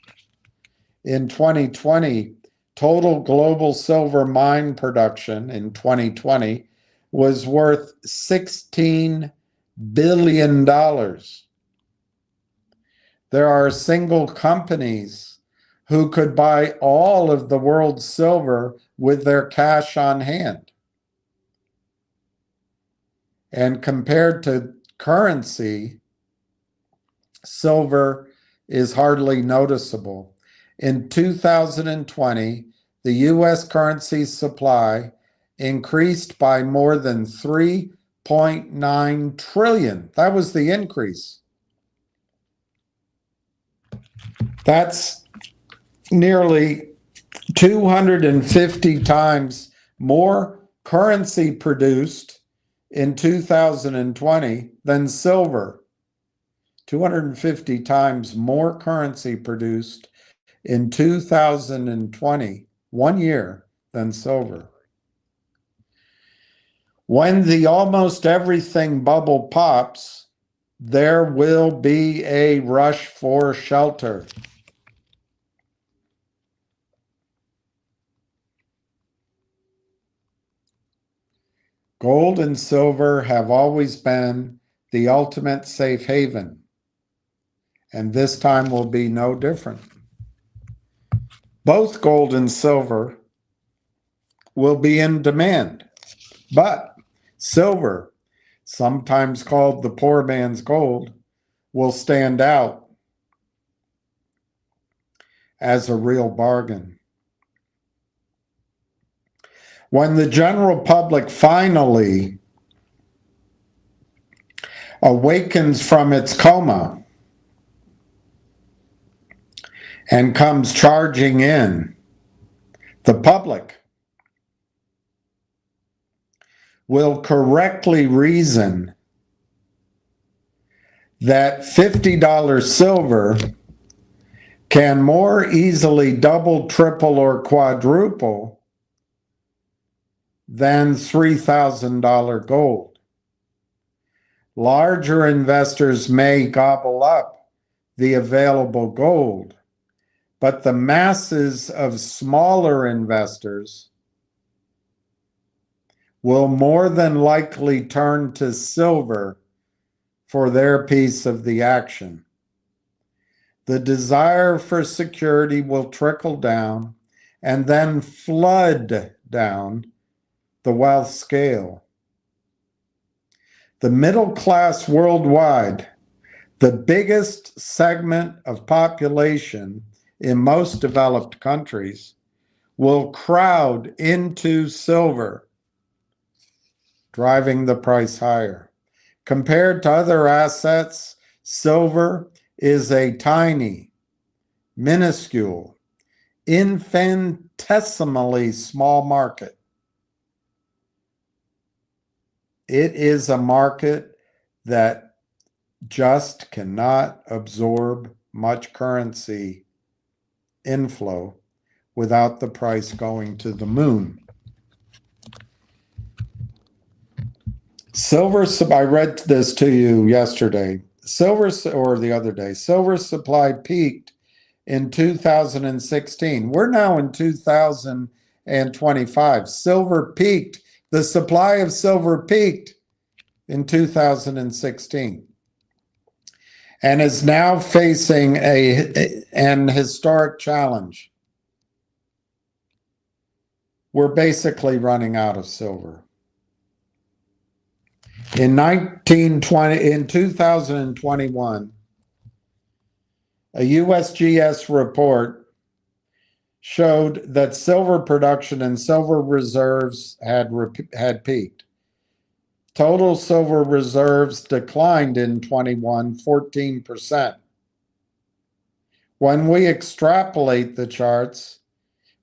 In 2020, total global silver mine production in 2020 was worth $16 billion. There are single companies who could buy all of the world's silver with their cash on hand. And compared to currency, silver is hardly noticeable. In 2020, the U.S. currency supply increased by more than 3.9 trillion. That was the increase. That's nearly 250 times more currency produced in 2020 than silver. 250 times more currency produced in 2020, 1 year, than silver. When the almost everything bubble pops, there will be a rush for shelter. Gold and silver have always been the ultimate safe haven, and this time will be no different. Both gold and silver will be in demand, but silver, sometimes called the poor man's gold, will stand out as a real bargain. When the general public finally awakens from its coma and comes charging in, the public will correctly reason that $50 silver can more easily double, triple, or quadruple than $3,000 gold. Larger investors may gobble up the available gold, but the masses of smaller investors will more than likely turn to silver for their piece of the action. The desire for security will trickle down and then flood down the wealth scale. The middle class worldwide, the biggest segment of population in most developed countries, will crowd into silver, driving the price higher. Compared to other assets, silver is a tiny, minuscule, infinitesimally small market. It is a market that just cannot absorb much currency inflow without the price going to the moon. Silver, I read this to you yesterday. Or the other day. Silver supply peaked in 2016. We're now in 2025. Silver peaked. The supply of silver peaked in 2016 and is now facing an historic challenge. We're basically running out of silver. In 2021, a USGS report showed that silver production and silver reserves had peaked. Total silver reserves declined in 21, 14%. When we extrapolate the charts,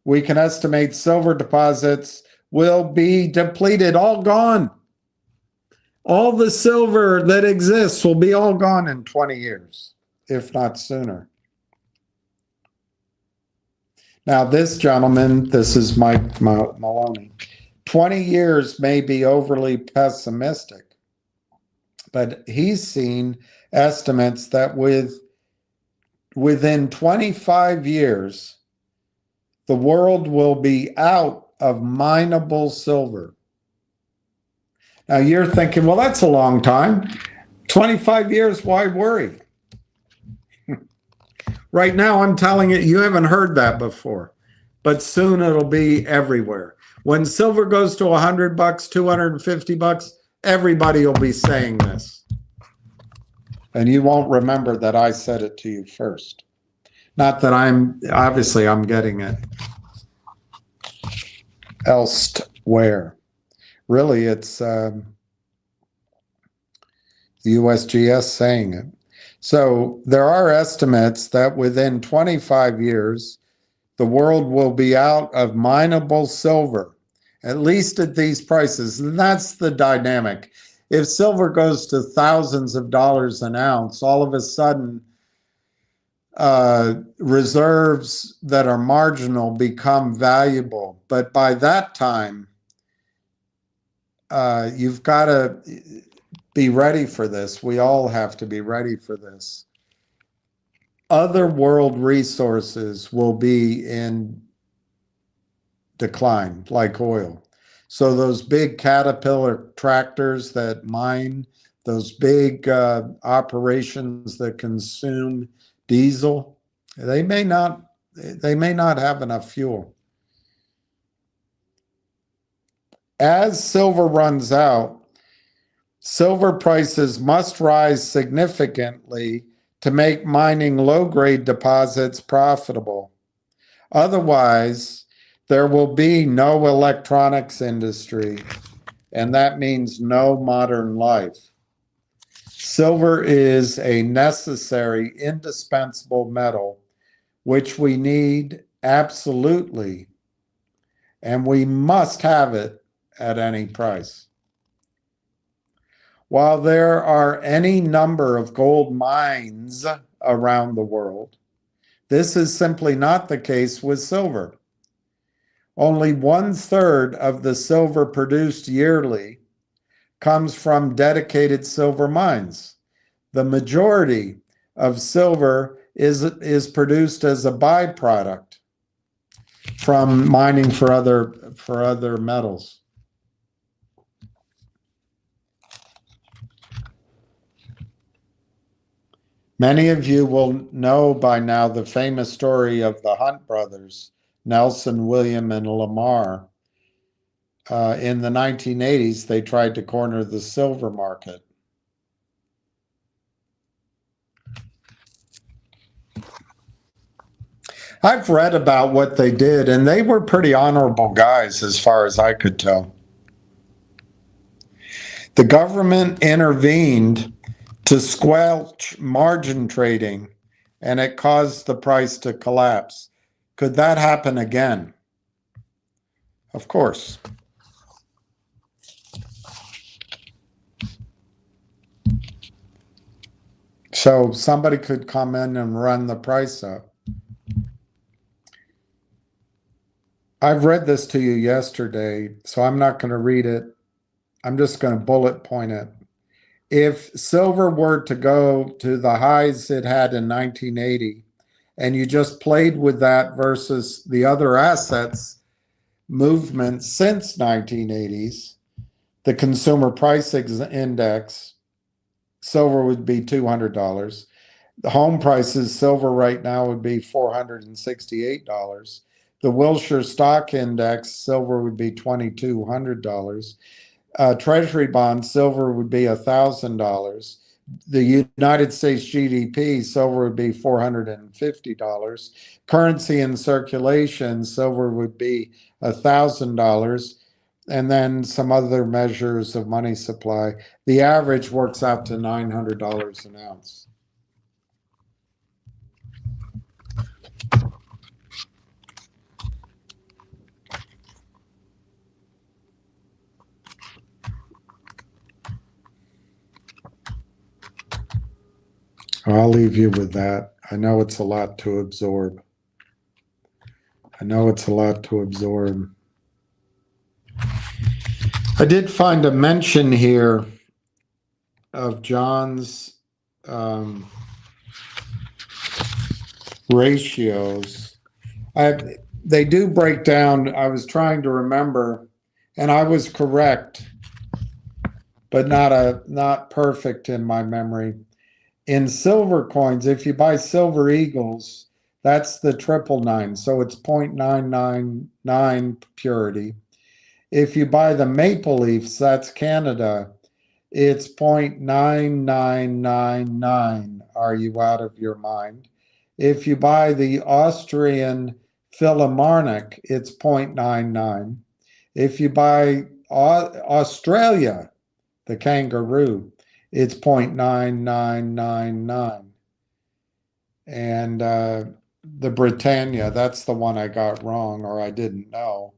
we can estimate silver deposits will be depleted, all gone. All the silver that exists will be all gone in 20 years, if not sooner. Now, this gentleman, this is Mike Maloney, 20 years may be overly pessimistic, but he's seen estimates that within 25 years, the world will be out of mineable silver. Now you're thinking, well, that's a long time. 25 years, why worry? Right now, I'm telling you, you haven't heard that before, but soon it'll be everywhere. When silver goes to $100, $250, everybody will be saying this. And you won't remember that I said it to you first. Not that I'm getting it elsewhere. Really, it's the USGS saying it. So there are estimates that within 25 years, the world will be out of mineable silver, at least at these prices. And that's the dynamic. If silver goes to thousands of dollars an ounce, all of a sudden, reserves that are marginal become valuable. But by that time, you've got to be ready for this. We all have to be ready for this. Other world resources will be in decline, like oil. So those big Caterpillar tractors that mine, those big operations that consume diesel, they may not have enough fuel. As silver runs out, silver prices must rise significantly to make mining low-grade deposits profitable. Otherwise, there will be no electronics industry, and that means no modern life. Silver is a necessary, indispensable metal, which we need absolutely, and we must have it at any price. While there are any number of gold mines around the world, this is simply not the case with silver. Only 1/3 of the silver produced yearly comes from dedicated silver mines. The majority of silver is produced as a byproduct from mining for other metals. Many of you will know by now the famous story of the Hunt brothers, Nelson, William, and Lamar. In the 1980s, they tried to corner the silver market. I've read about what they did, and they were pretty honorable guys as far as I could tell. The government intervened to squelch margin trading, and it caused the price to collapse. Could that happen again? Of course. So somebody could come in and run the price up. I've read this to you yesterday, so I'm not going to read it. I'm just going to bullet point it. If silver were to go to the highs it had in 1980, and you just played with that versus the other assets movement since 1980s, the consumer price index, silver would be $200. The home prices, silver right now would be $468. The Wilshire Stock Index, silver would be $2,200. Treasury bonds, silver would be $1,000. The United States GDP, silver would be $450. Currency in circulation, silver would be $1,000. And then some other measures of money supply. The average works out to $900 an ounce. I'll leave you with that. I know it's a lot to absorb. I did find a mention here of John's ratios. They do break down. I was trying to remember, and I was correct, but not perfect in my memory. In silver coins, if you buy silver eagles, that's the 999, so it's 0.999 purity. If you buy the maple leafs, that's Canada, it's 0.9999. Are you out of your mind? If you buy the Austrian Philharmonic, it's 0.99. If you buy Australia, the kangaroo, it's 0.9999. And the Britannia, that's the one I got wrong or I didn't know.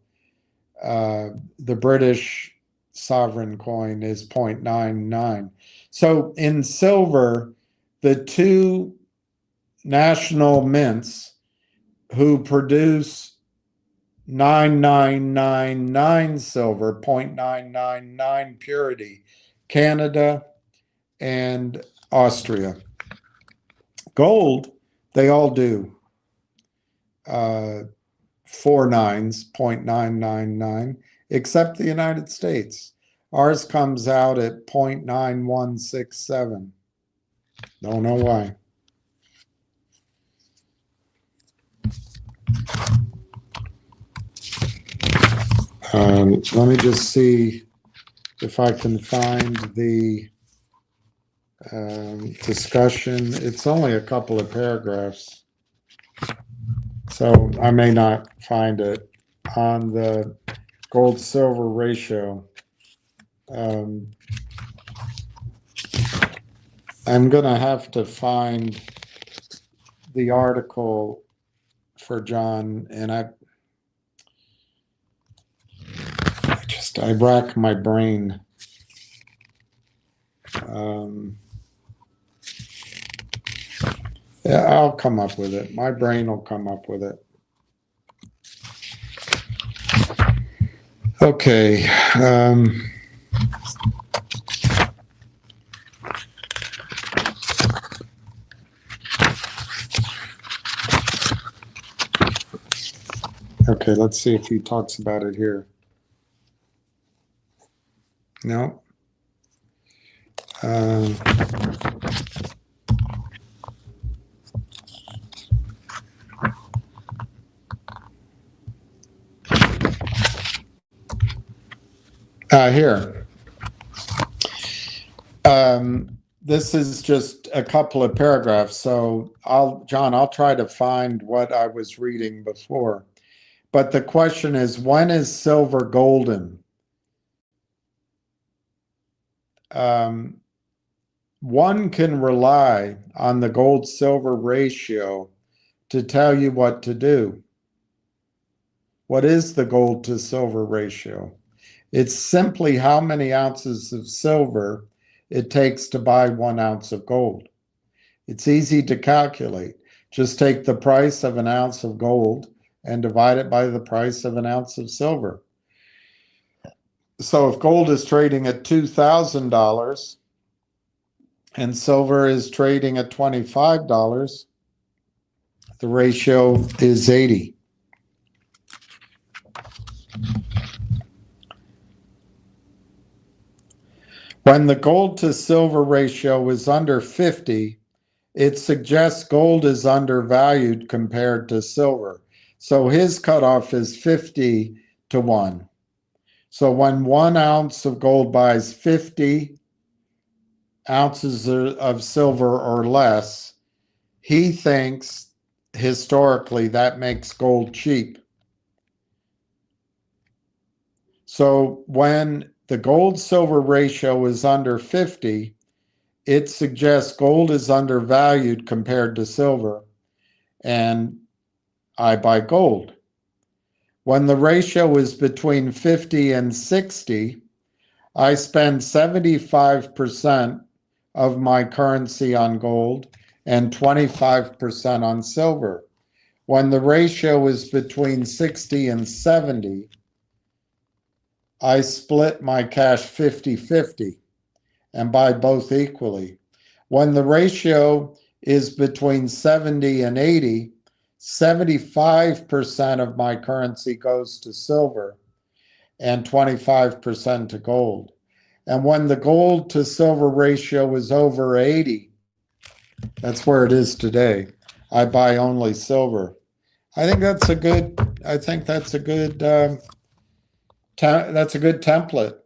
The British sovereign coin is 0.99. So in silver, the two national mints who produce 9999 silver, 0.999 purity, Canada and Austria. Gold, they all do 4 nines, 0.999, except the United States. Ours comes out at 0.9167. Don't know why. Let me just see if I can find the discussion. It's only a couple of paragraphs, so I may not find it on the gold silver ratio. I'm gonna have to find the article for John, and I rack my brain. Yeah, I'll come up with it. My brain will come up with it. Okay. Okay, let's see if he talks about it here. No. Here. This is just a couple of paragraphs, so John, I'll try to find what I was reading before. But the question is, when is silver golden? One can rely on the gold-silver ratio to tell you what to do. What is the gold to silver ratio? It's simply how many ounces of silver it takes to buy 1 ounce of gold. It's easy to calculate. Just take the price of an ounce of gold and divide it by the price of an ounce of silver. So if gold is trading at $2,000 and silver is trading at $25, the ratio is 80. When the gold to silver ratio is under 50, it suggests gold is undervalued compared to silver. So his cutoff is 50 to 1. So when 1 ounce of gold buys 50 ounces of silver or less, he thinks historically that makes gold cheap. So when the gold silver ratio is under 50, it suggests gold is undervalued compared to silver, and I buy gold. When the ratio is between 50 and 60, I spend 75% of my currency on gold and 25% on silver. When the ratio is between 60 and 70, I split my cash 50-50 and buy both equally. When the ratio is between 70 and 80, 75% of my currency goes to silver and 25% to gold. And when the gold to silver ratio is over 80, that's where it is today, I buy only silver. I think that's a good template.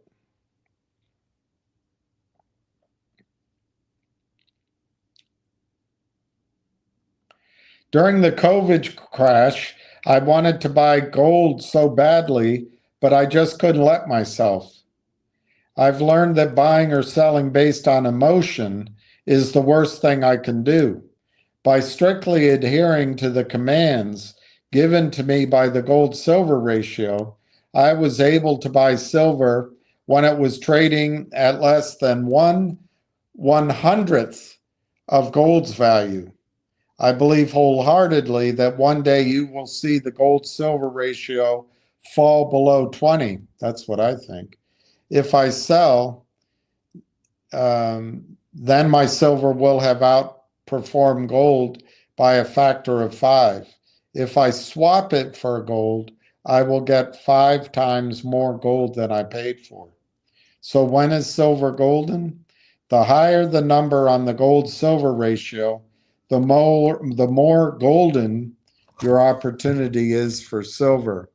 During the COVID crash, I wanted to buy gold so badly, but I just couldn't let myself. I've learned that buying or selling based on emotion is the worst thing I can do. By strictly adhering to the commands given to me by the gold-silver ratio, I was able to buy silver when it was trading at less than 1/100th of gold's value. I believe wholeheartedly that one day you will see the gold-silver ratio fall below 20. That's what I think. If I sell, then my silver will have outperformed gold by a factor of 5. If I swap it for gold, I will get 5 times more gold than I paid for. So when is silver golden? The higher the number on the gold-silver ratio, the more golden your opportunity is for silver.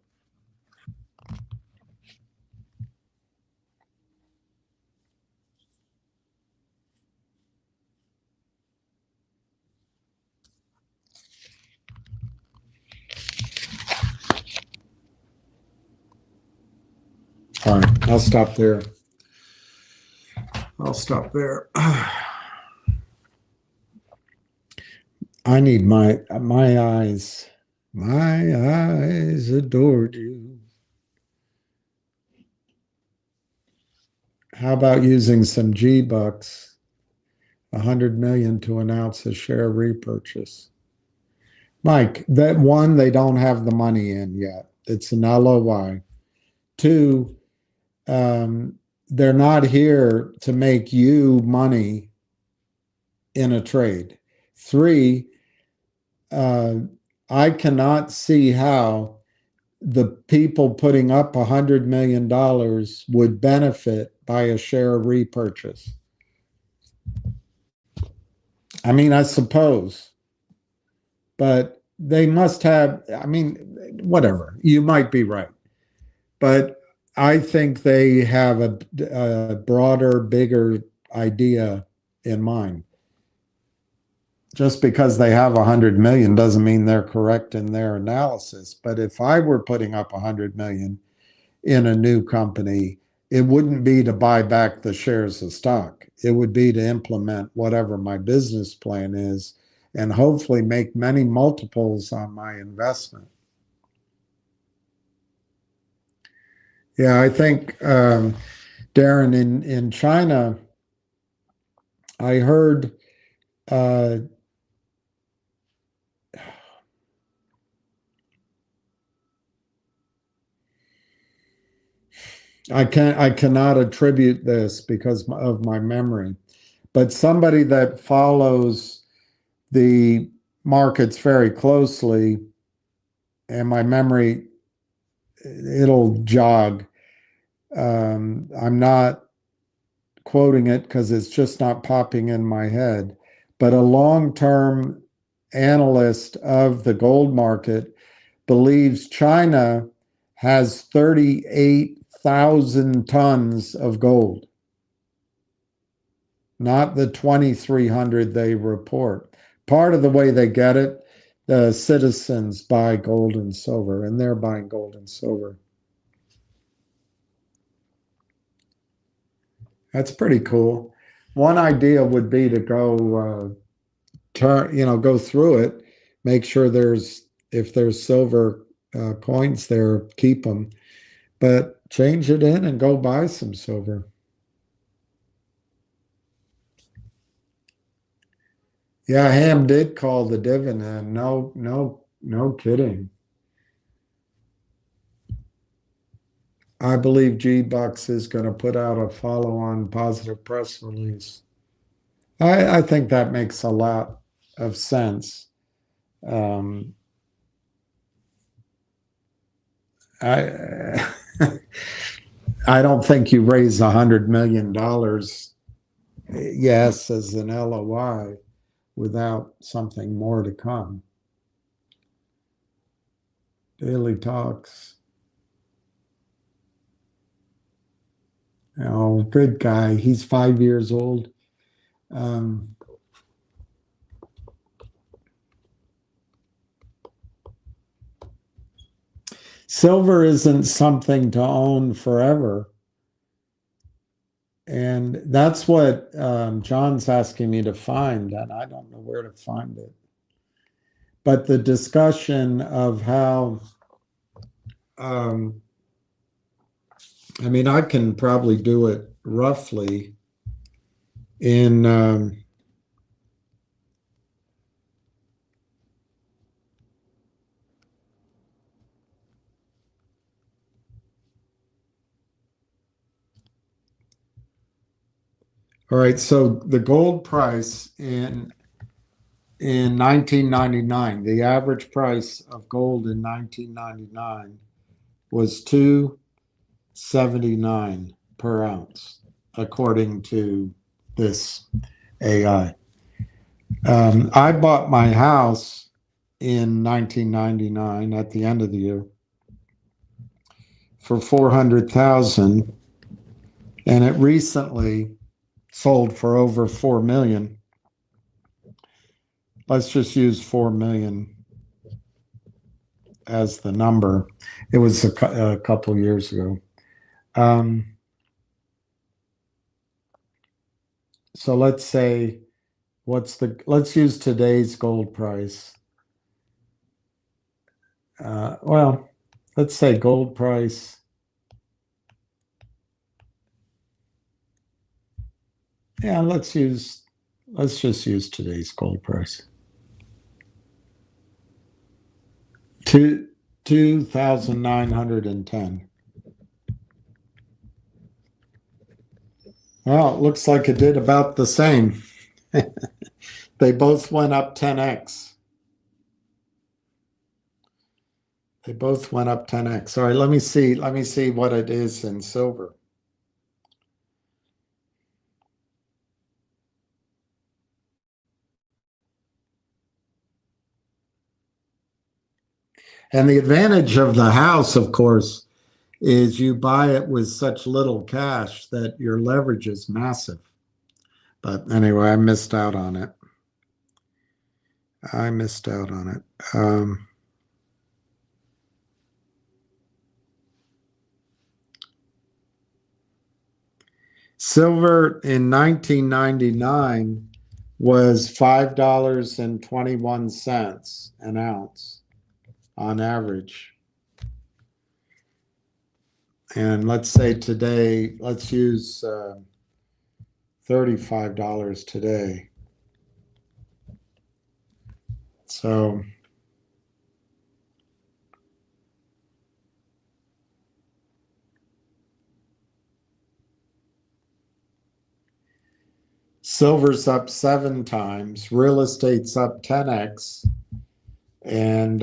All right, I'll stop there. I need my eyes. My eyes adored you. How about using some Gbux, 100 million to announce a share repurchase? Mike, that one, they don't have the money in yet. It's an LOI. 2, they're not here to make you money in a trade. 3, I cannot see how the people putting up $100 million would benefit by a share repurchase. I mean, I suppose, but they must have, I mean, whatever, you might be right. But I think they have a broader, bigger idea in mind. Just because they have 100 million doesn't mean they're correct in their analysis. But if I were putting up 100 million in a new company, it wouldn't be to buy back the shares of stock. It would be to implement whatever my business plan is and hopefully make many multiples on my investment. Yeah, I think, Darren, in China, I heard I cannot attribute this because of my memory, but somebody that follows the markets very closely, and my memory, it'll jog. I'm not quoting it because it's just not popping in my head, but a long-term analyst of the gold market believes China has 38,000 tons of gold, not the 2,300 they report. Part of the way they get it, the citizens buy gold and silver, and they're buying gold and silver. That's pretty cool. One idea would be to go go through it, make sure if there's silver coins there, keep them, but change it in and go buy some silver. Yeah, Ham did call the dividend. No kidding. I believe Gbux is going to put out a follow-on positive press release. I think that makes a lot of sense. I I don't think you raise $100 million, yes, as an LOI without something more to come. Daily talks. Oh, good guy. He's 5 years old. Silver isn't something to own forever. And that's what John's asking me to find, and I don't know where to find it. But the discussion of how, I mean, I can probably do it roughly in, all right, so the gold price in 1999, the average price of gold in 1999 was $2.79 per ounce, according to this AI. I bought my house in 1999 at the end of the year for 400,000, and it recently sold for over 4 million. Let's just use 4 million as the number. It was a couple years ago. So let's say, let's use today's gold price. Well, let's say gold price. Yeah, let's just use today's gold price. 2,910. Well, it looks like it did about the same. They both went up 10x. They both went up 10x. All right, let me see what it is in silver. And the advantage of the house, of course, is you buy it with such little cash that your leverage is massive. But anyway, I missed out on it. Silver in 1999 was $5.21 an ounce on average. And let's say today, let's use $35 today. So Silver's up 7 times, real estate's up 10x, and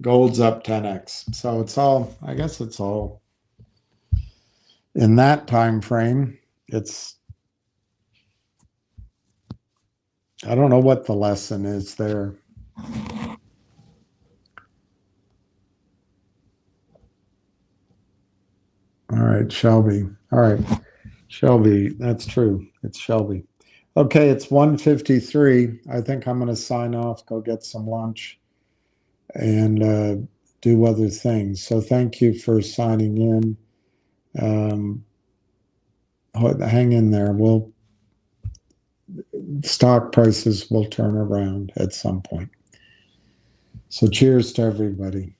gold's up 10x. So it's all, I guess it's all in that time frame. It's, I don't know what the lesson is there. All right, Shelby. All right, Shelby, that's true. It's Shelby. Okay, it's 1:53. I think I'm going to sign off, go get some lunch, and do other things. So thank you for signing in. Hang in there. Stock prices will turn around at some point. So cheers to everybody.